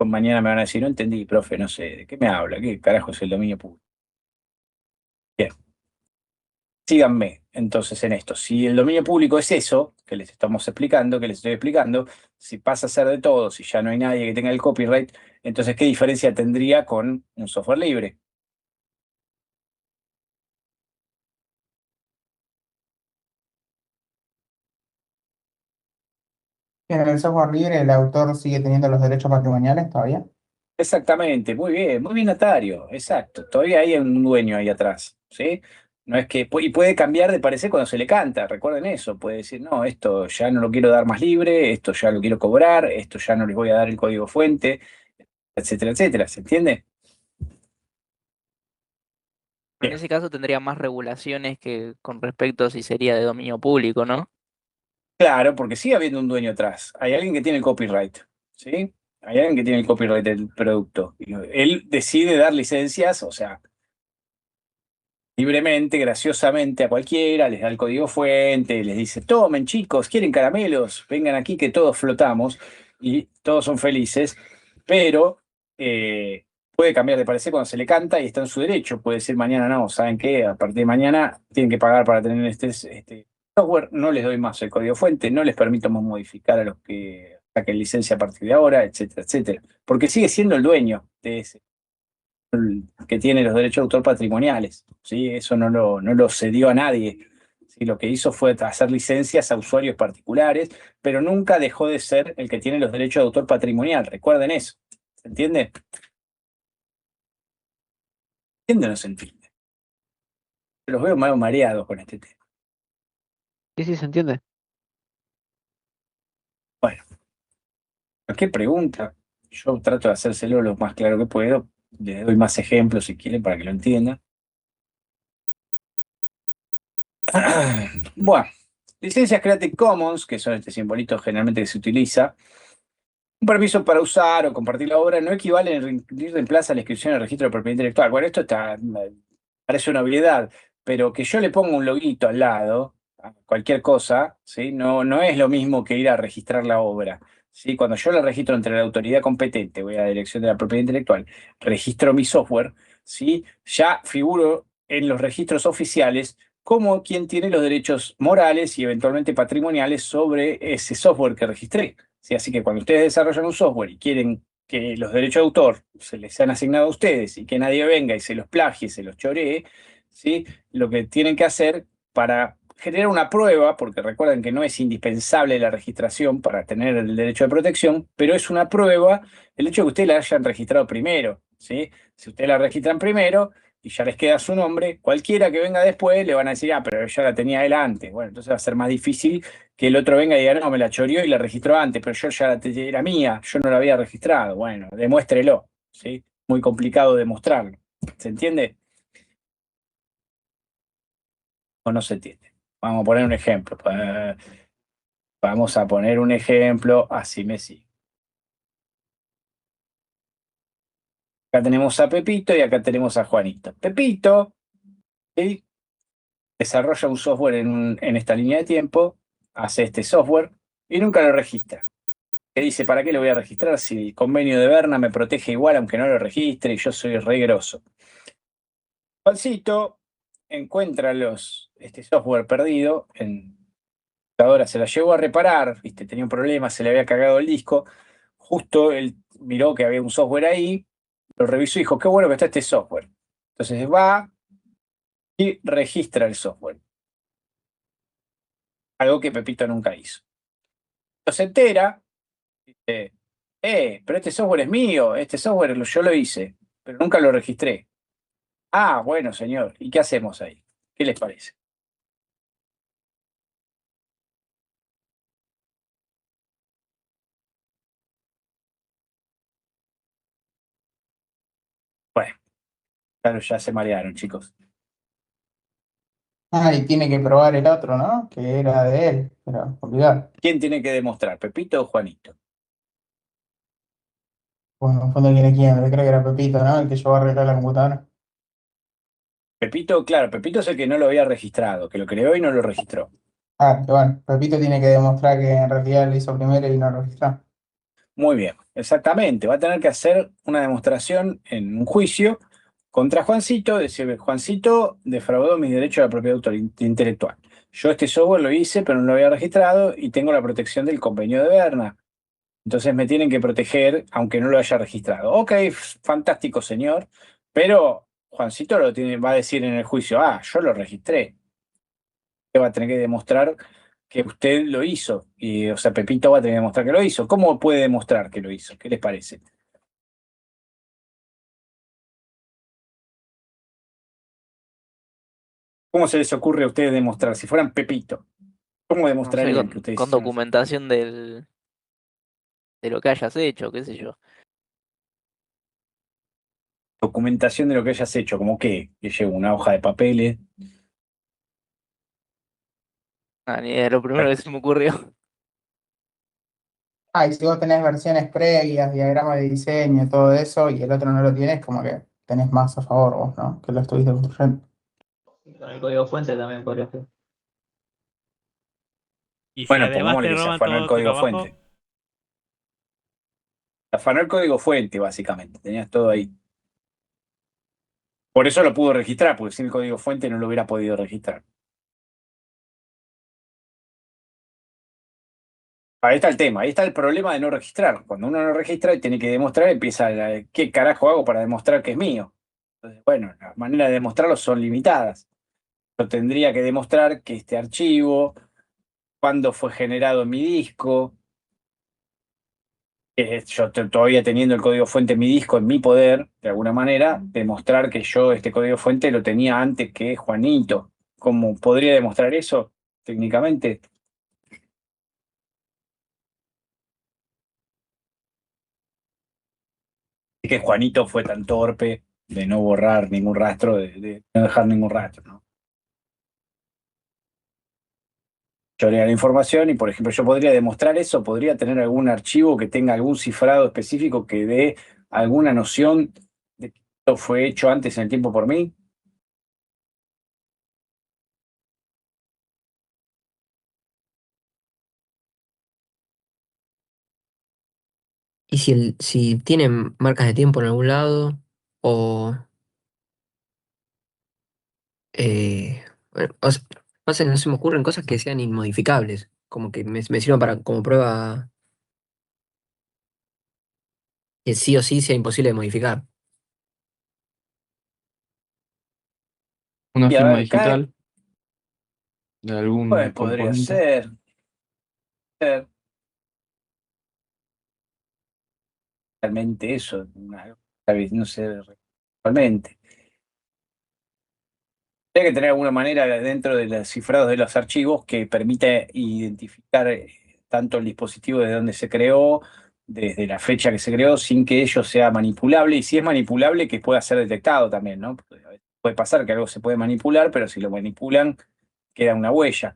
Pues mañana me van a decir, no entendí, profe, no sé, ¿de qué me habla? ¿Qué carajo es el dominio público? Bien, síganme entonces en esto. Si el dominio público es eso que les estamos explicando, que les estoy explicando, si pasa a ser de todo, si ya no hay nadie que tenga el copyright, entonces ¿qué diferencia tendría con un software libre? En el software libre el autor sigue teniendo los derechos patrimoniales todavía. Exactamente, muy bien, Natario, exacto. Todavía hay un dueño ahí atrás, ¿sí? No es que, y puede cambiar de parecer cuando se le canta, recuerden eso, puede decir, no, esto ya no lo quiero dar más libre, esto ya lo quiero cobrar, esto ya no les voy a dar el código fuente, etcétera, etcétera, ¿se entiende? En Bien. ese caso tendría más regulaciones que con respecto a si sería de dominio público, ¿no? Claro, porque sigue habiendo un dueño atrás, hay alguien que tiene el copyright, ¿sí? Hay alguien que tiene el copyright del producto. Y él decide dar licencias, o sea, libremente, graciosamente a cualquiera, les da el código fuente, les dice, tomen chicos, ¿quieren caramelos? Vengan aquí que todos flotamos y todos son felices, pero puede cambiar de parecer cuando se le canta y está en su derecho, puede decir mañana no, ¿saben qué? A partir de mañana tienen que pagar para tener este software, no les doy más el código fuente, no les permito más modificar a los que saquen licencia a partir de ahora, etcétera, etcétera, porque sigue siendo el dueño de ese que tiene los derechos de autor patrimoniales, ¿sí? Eso no lo cedió a nadie. ¿Sí? Lo que hizo fue hacer licencias a usuarios particulares, pero nunca dejó de ser el que tiene los derechos de autor patrimonial. Recuerden eso. ¿Se entiende? ¿Se entiende o no se entiende? Los veo medio mareados con este tema. Sí, se entiende. Bueno, cualquier pregunta, yo trato de hacérselo lo más claro que puedo. Les doy más ejemplos si quieren para que lo entiendan. Bueno, licencias Creative Commons, que son este simbolito generalmente que se utiliza. Un permiso para usar o compartir la obra no equivale ni reemplaza la inscripción en el registro de propiedad intelectual. Bueno, esto parece una obviedad, pero que yo le ponga un loguito al lado, a cualquier cosa, ¿sí? No es lo mismo que ir a registrar la obra. ¿Sí? Cuando yo la registro entre la autoridad competente, voy a la dirección de la propiedad intelectual, registro mi software, ¿sí? Ya figuro en los registros oficiales como quien tiene los derechos morales y eventualmente patrimoniales sobre ese software que registré. ¿Sí? Así que cuando ustedes desarrollan un software y quieren que los derechos de autor se les sean asignados a ustedes y que nadie venga y se los plagie, se los choree, ¿sí? Lo que tienen que hacer para generar una prueba, porque recuerden que no es indispensable la registración para tener el derecho de protección, pero es una prueba el hecho de que ustedes la hayan registrado primero, ¿sí? Si ustedes la registran primero y ya les queda su nombre, cualquiera que venga después le van a decir, ah, pero ya la tenía él antes. Bueno, entonces va a ser más difícil que el otro venga y diga, no, me la choreó y la registró antes, pero yo ya era mía, yo no la había registrado. Bueno, demuéstrelo, ¿sí? Muy complicado demostrarlo. ¿Se entiende? ¿O no se entiende? Vamos a poner un ejemplo. Vamos a poner un ejemplo, así me sigue. Acá tenemos a Pepito y acá tenemos a Juanito. Pepito, ¿sí? Desarrolla un software en esta línea de tiempo, hace este software y nunca lo registra. Que dice, ¿para qué lo voy a registrar si el convenio de Berna me protege igual aunque no lo registre y yo soy re grosso? Juancito encuentra este software perdido en la computadora, se la llevó a reparar, ¿viste? Tenía un problema, se le había cagado el disco. Justo él miró que había un software ahí, lo revisó y dijo, qué bueno que está este software. Entonces va y registra el software. Algo que Pepito nunca hizo. Se entera, dice, pero este software es mío, este software yo lo hice, pero nunca lo registré. Ah, bueno, señor, ¿y qué hacemos ahí? ¿Qué les parece? Bueno, claro, ya se marearon, chicos. Ah, y tiene que probar el otro, ¿no? Que era de él, pero olvidar. ¿Quién tiene que demostrar, Pepito o Juanito? Bueno, en fondo quién es quién, pero creo que era Pepito, ¿no? El que llevó a arreglar la computadora. Pepito, claro, Pepito es el que no lo había registrado, que lo creó y no lo registró. Ah, que bueno, Pepito tiene que demostrar que en realidad lo hizo primero y no lo registró. Muy bien, exactamente. Va a tener que hacer una demostración en un juicio contra Juancito, decirle, Juancito defraudó mis derechos de la propiedad intelectual. Yo este software lo hice, pero no lo había registrado y tengo la protección del convenio de Berna. Entonces me tienen que proteger aunque no lo haya registrado. Ok, fantástico, señor, pero Juancito va a decir en el juicio, yo lo registré. Usted va a tener que demostrar que usted lo hizo. Y, o sea, Pepito va a tener que demostrar que lo hizo. ¿Cómo puede demostrar que lo hizo? ¿Qué les parece? ¿Cómo se les ocurre a ustedes demostrar? Si fueran Pepito, ¿cómo No sé, demostrarían que ustedes con hicieron eso? documentación de lo que hayas hecho, qué sé yo. Documentación de lo que hayas hecho, como que llevo una hoja de papeles. Ni idea, lo primero que se me ocurrió. Y si vos tenés versiones previas, diagramas de diseño, todo eso, y el otro no lo tienes, como que tenés más a favor vos, ¿no? Que lo estuviste construyendo. Con el código fuente también podría ser. Y si Bueno, además pongámosle te que se roban afanó el todo tu código trabajo, fuente. Se afanó el código fuente, básicamente. Tenías todo ahí. Por eso lo pudo registrar, porque sin el código fuente no lo hubiera podido registrar. Ahí está el tema, ahí está el problema de no registrar. Cuando uno no registra y tiene que demostrar, ¿qué carajo hago para demostrar que es mío? Entonces, bueno, las maneras de demostrarlo son limitadas. Yo tendría que demostrar que este archivo, cuándo fue generado en mi disco, que yo todavía teniendo el código fuente en mi disco, en mi poder, de alguna manera, demostrar que yo este código fuente lo tenía antes que Juanito. ¿Cómo podría demostrar eso técnicamente? Es que Juanito fue tan torpe de no borrar ningún rastro, de no dejar ningún rastro, ¿no? Chorea la información y, por ejemplo, yo podría demostrar eso, podría tener algún archivo que tenga algún cifrado específico que dé alguna noción de que esto fue hecho antes en el tiempo por mí. Y si tienen marcas de tiempo en algún lado, o, bueno, no sé, no se me ocurren cosas que sean inmodificables, como que me sirvan como prueba que sí o sí sea imposible de modificar. Una Y a firma ver, cae, digital de algún pues podría componente. ser realmente eso, no sé, realmente. Tiene que tener alguna manera dentro de los cifrados de los archivos que permita identificar tanto el dispositivo de donde se creó, desde la fecha que se creó, sin que ello sea manipulable. Y si es manipulable, que pueda ser detectado también, ¿no? Porque a veces puede pasar que algo se puede manipular, pero si lo manipulan, queda una huella.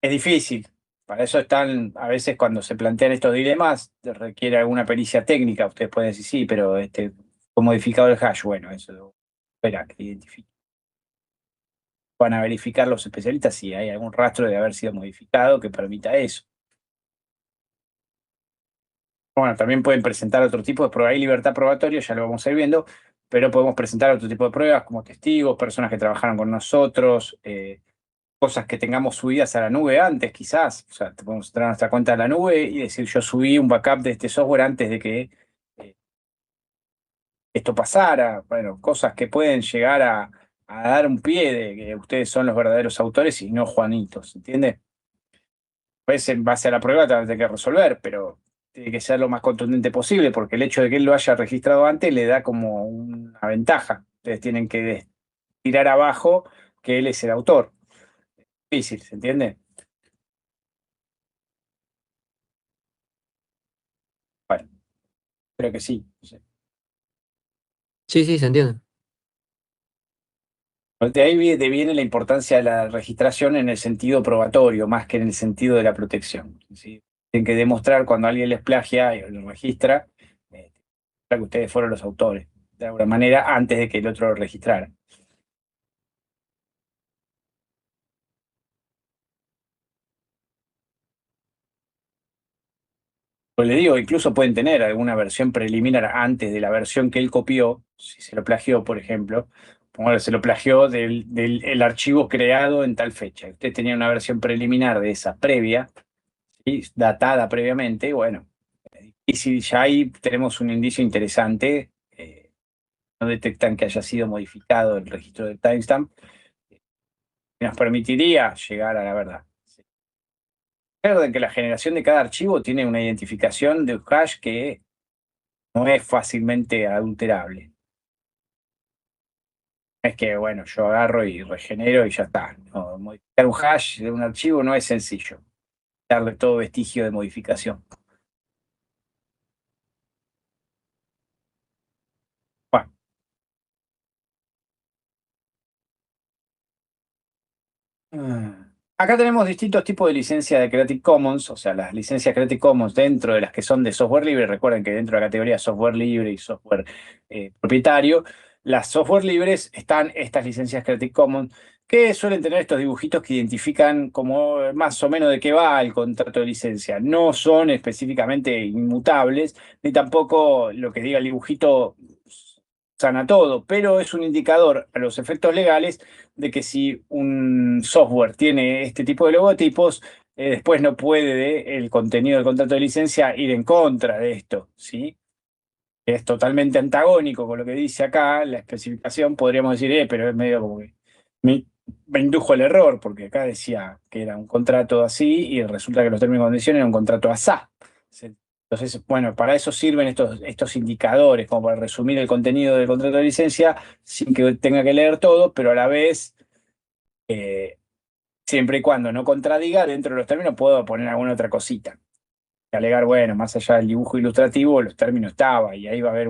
Es difícil. Para eso están, a veces cuando se plantean estos dilemas, requiere alguna pericia técnica. Ustedes pueden decir, sí, pero fue modificado el hash. Bueno, eso espera que identifique. Van a verificar los especialistas si hay algún rastro de haber sido modificado que permita eso. Bueno, también pueden presentar otro tipo de pruebas. Hay libertad probatoria, ya lo vamos a ir viendo, pero podemos presentar otro tipo de pruebas como testigos, personas que trabajaron con nosotros, cosas que tengamos subidas a la nube antes, quizás. O sea, te podemos entrar a nuestra cuenta de la nube y decir, yo subí un backup de este software antes de que eh, esto pasara. Bueno, cosas que pueden llegar a dar un pie de que ustedes son los verdaderos autores y no Juanitos, ¿entiendes? Pues en base a la prueba te van a tener que resolver, pero tiene que ser lo más contundente posible, porque el hecho de que él lo haya registrado antes le da como una ventaja. Ustedes tienen que tirar abajo que él es el autor. Difícil, ¿se entiende? Bueno, creo que sí. No sé. Sí, sí, se entiende. De ahí viene la importancia de la registración en el sentido probatorio, más que en el sentido de la protección. ¿Sí? Tienen que demostrar cuando alguien les plagia y lo registra, que ustedes fueron los autores, de alguna manera, antes de que el otro lo registrara. Pues le digo, incluso pueden tener alguna versión preliminar antes de la versión que él copió, si se lo plagió, por ejemplo. Pongámosle, se lo plagió el archivo creado en tal fecha. Usted tenía una versión preliminar de esa previa, ¿sí? Datada previamente, bueno. Y si ya ahí tenemos un indicio interesante, no detectan que haya sido modificado el registro de timestamp, que nos permitiría llegar a la verdad. Recuerden que la generación de cada archivo tiene una identificación de un hash que no es fácilmente adulterable. Es que, bueno, yo agarro y regenero y ya está. No, modificar un hash de un archivo no es sencillo. Darle todo vestigio de modificación. Bueno. Acá tenemos distintos tipos de licencia de Creative Commons, o sea, las licencias Creative Commons dentro de las que son de software libre. Recuerden que dentro de la categoría software libre y software propietario, las software libres están estas licencias Creative Commons que suelen tener estos dibujitos que identifican como más o menos de qué va el contrato de licencia. No son específicamente inmutables, ni tampoco lo que diga el dibujito sana todo, pero es un indicador a los efectos legales de que si un software tiene este tipo de logotipos, después no puede el contenido del contrato de licencia ir en contra de esto, ¿sí? Es totalmente antagónico con lo que dice acá la especificación. Podríamos decir, pero es medio como que me indujo el error, porque acá decía que era un contrato así y resulta que los términos y condiciones eran un contrato asá. Entonces, bueno, para eso sirven estos indicadores, como para resumir el contenido del contrato de licencia sin que tenga que leer todo, pero a la vez, siempre y cuando no contradiga, dentro de los términos puedo poner alguna otra cosita. Alegar, bueno, más allá del dibujo ilustrativo, los términos estaban, y ahí va a haber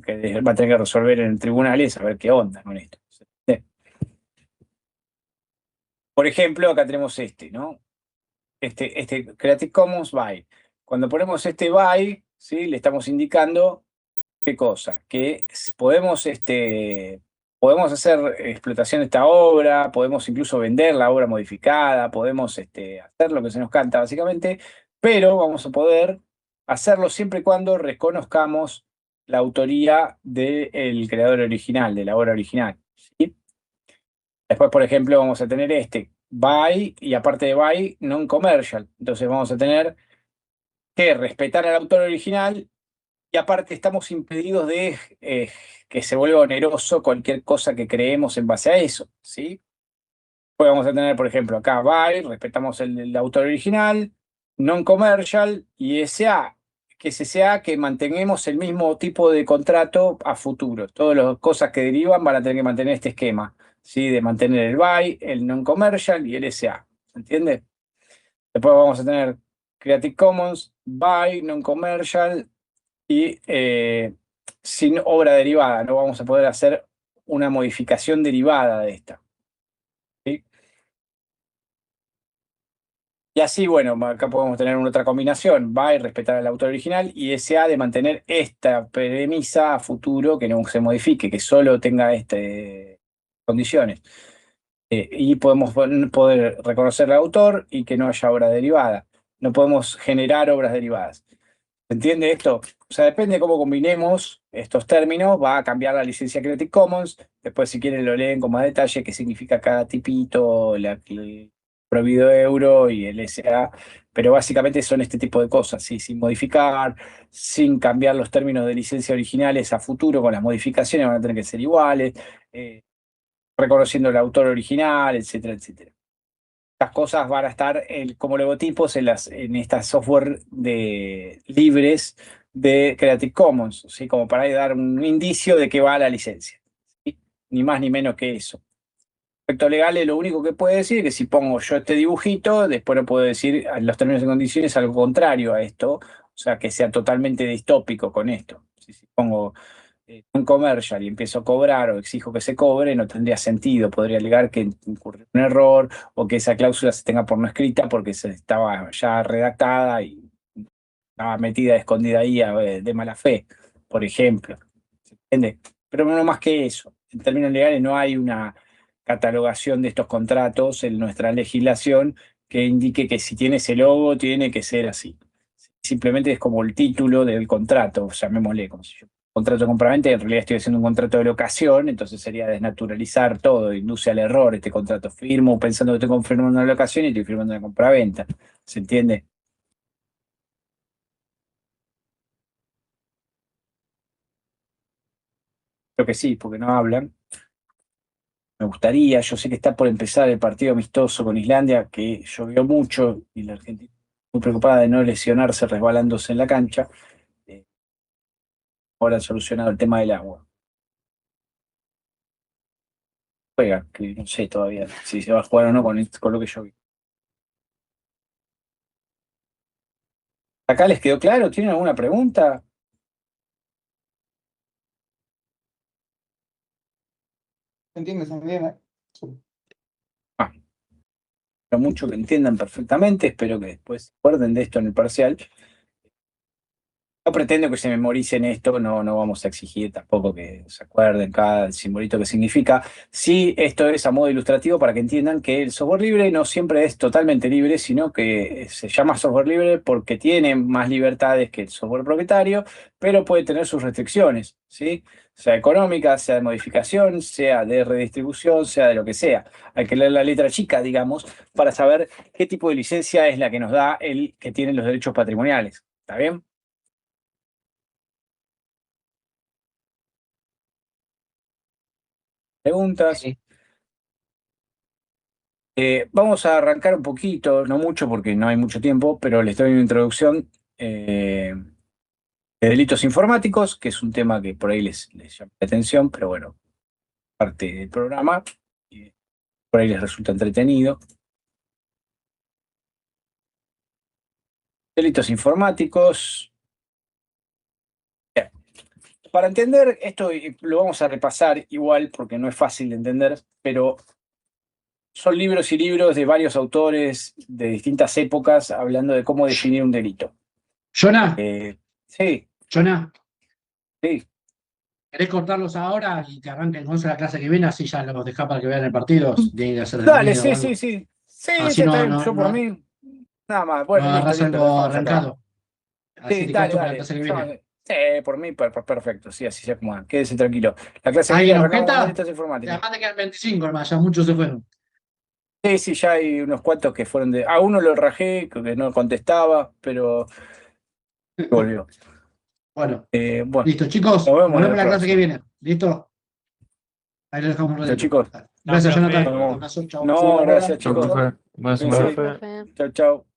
que va a tener que resolver en tribunales a ver qué onda con esto. Por ejemplo, acá tenemos ¿no? Este Creative Commons by. Cuando ponemos este by, ¿sí? Le estamos indicando qué cosa, que podemos hacer explotación de esta obra, podemos incluso vender la obra modificada, podemos hacer lo que se nos canta básicamente, pero vamos a poder hacerlo siempre y cuando reconozcamos la autoría del creador original, de la obra original, ¿sí? Después, por ejemplo, vamos a tener by, y aparte de by, non-commercial. Entonces vamos a tener que respetar al autor original, y aparte estamos impedidos de que se vuelva oneroso cualquier cosa que creemos en base a eso, ¿sí? Pues vamos a tener, por ejemplo, acá by, respetamos el autor original, non-commercial, y SA, que es SA, que mantenemos el mismo tipo de contrato a futuro. Todas las cosas que derivan van a tener que mantener este esquema, ¿sí? De mantener el by, el non-commercial y el SA. ¿Se entiende? Después vamos a tener Creative Commons, by, non-commercial, y sin obra derivada. No vamos a poder hacer una modificación derivada de esta, ¿sí? Y así, bueno, acá podemos tener una otra combinación, by, respetar al autor original, y SA, de mantener esta premisa a futuro, que no se modifique, que solo tenga condiciones. Y podemos poder reconocer al autor y que no haya obra derivada. No podemos generar obras derivadas. ¿Se entiende esto? O sea, depende de cómo combinemos estos términos, va a cambiar la licencia Creative Commons. Después, si quieren, lo leen con más detalle, qué significa cada tipito, el prohibido euro y el SA. Pero básicamente son este tipo de cosas, ¿sí? Sin modificar, sin cambiar los términos de licencia originales a futuro, con las modificaciones van a tener que ser iguales, reconociendo el autor original, etcétera, etcétera. Estas cosas van a estar como logotipos en estas software libres de Creative Commons, ¿sí? Como para dar un indicio de que va la licencia, ¿sí? Ni más ni menos que eso. Respecto legales, lo único que puede decir es que si pongo yo este dibujito, después no puedo decir en los términos y condiciones algo contrario a esto, o sea, que sea totalmente distópico con esto. Si pongo un commercial y empiezo a cobrar o exijo que se cobre, no tendría sentido. Podría alegar que incurrió un error o que esa cláusula se tenga por no escrita porque se estaba ya redactada y estaba metida, escondida ahí de mala fe, por ejemplo. ¿Se entiende? Pero no más que eso. En términos legales no hay una catalogación de estos contratos en nuestra legislación que indique que si tiene ese logo tiene que ser así. simplemente es como el título del contrato, llamémosle, como si yo contrato de compraventa y en realidad estoy haciendo un contrato de locación, entonces sería desnaturalizar todo, induce al error este contrato. Firmo pensando que estoy confirmando una locación y estoy firmando una compraventa. ¿Se entiende? Creo que sí, porque no hablan. Me gustaría, yo sé que está por empezar el partido amistoso con Islandia, que llovió mucho y la Argentina muy preocupada de no lesionarse resbalándose en la cancha. Ahora han solucionado el tema del agua. Juega, que no sé todavía si se va a jugar o no con lo que yo vi. ¿Acá les quedó claro? ¿Tienen alguna pregunta? ¿Se entiende? ¿Se entiende? Pero mucho que entiendan perfectamente, espero que después se acuerden de esto en el parcial. No pretendo que se memoricen esto, no vamos a exigir tampoco que se acuerden cada simbolito que significa. Sí, esto es a modo ilustrativo para que entiendan que el software libre no siempre es totalmente libre, sino que se llama software libre porque tiene más libertades que el software propietario, pero puede tener sus restricciones, ¿sí? Sea económica, sea de modificación, sea de redistribución, sea de lo que sea. Hay que leer la letra chica, digamos, para saber qué tipo de licencia es la que nos da el que tiene los derechos patrimoniales. ¿Está bien? ¿Preguntas? Sí. Vamos a arrancar un poquito, no mucho porque no hay mucho tiempo, pero les doy una introducción de delitos informáticos, que es un tema que por ahí les llama la atención, pero bueno, parte del programa, y por ahí les resulta entretenido. Delitos informáticos. Bien. Para entender esto, lo vamos a repasar igual porque no es fácil de entender, pero son libros y libros de varios autores de distintas épocas hablando de cómo definir un delito. Jonah, Sí, Jonah, sí. ¿querés cortarlos ahora y que arranquen con la clase que viene? Así ya los dejás para que vean el partido. Tienen que hacer de Dale, ruido o sí, algo. sí, sí. Sí, Así sí, está no, bien, no, yo por no, mí. Nada más. no Bueno, listo, agarrás listo, lo algo dejamos acá. arrancado. Así Sí, te dale, cacho para la dale. clase que viene. Sí, por mí, perfecto. Sí, así se acomoda. Quédese tranquilo. La clase que ¿Alguien viene arrancamos con objeta? delitos informáticos. Además te quedan 25, hermano, ya muchos se fueron. Sí, sí, ya hay unos cuantos que fueron de. A uno lo rajé, que no contestaba, pero volvió. Bueno, Bueno, listo, chicos. nos Nos vemos en vemos el la clase que próximo. viene. ¿Listo? Ahí lo dejamos un Listo, ratito. chicos. Chao, Gracias, profe. Jonathan. Nos vemos. Abrazo, chao. No, gracias, Chao, chicos. profe. Buena Cuídense. semana. Profe. Chau, chau.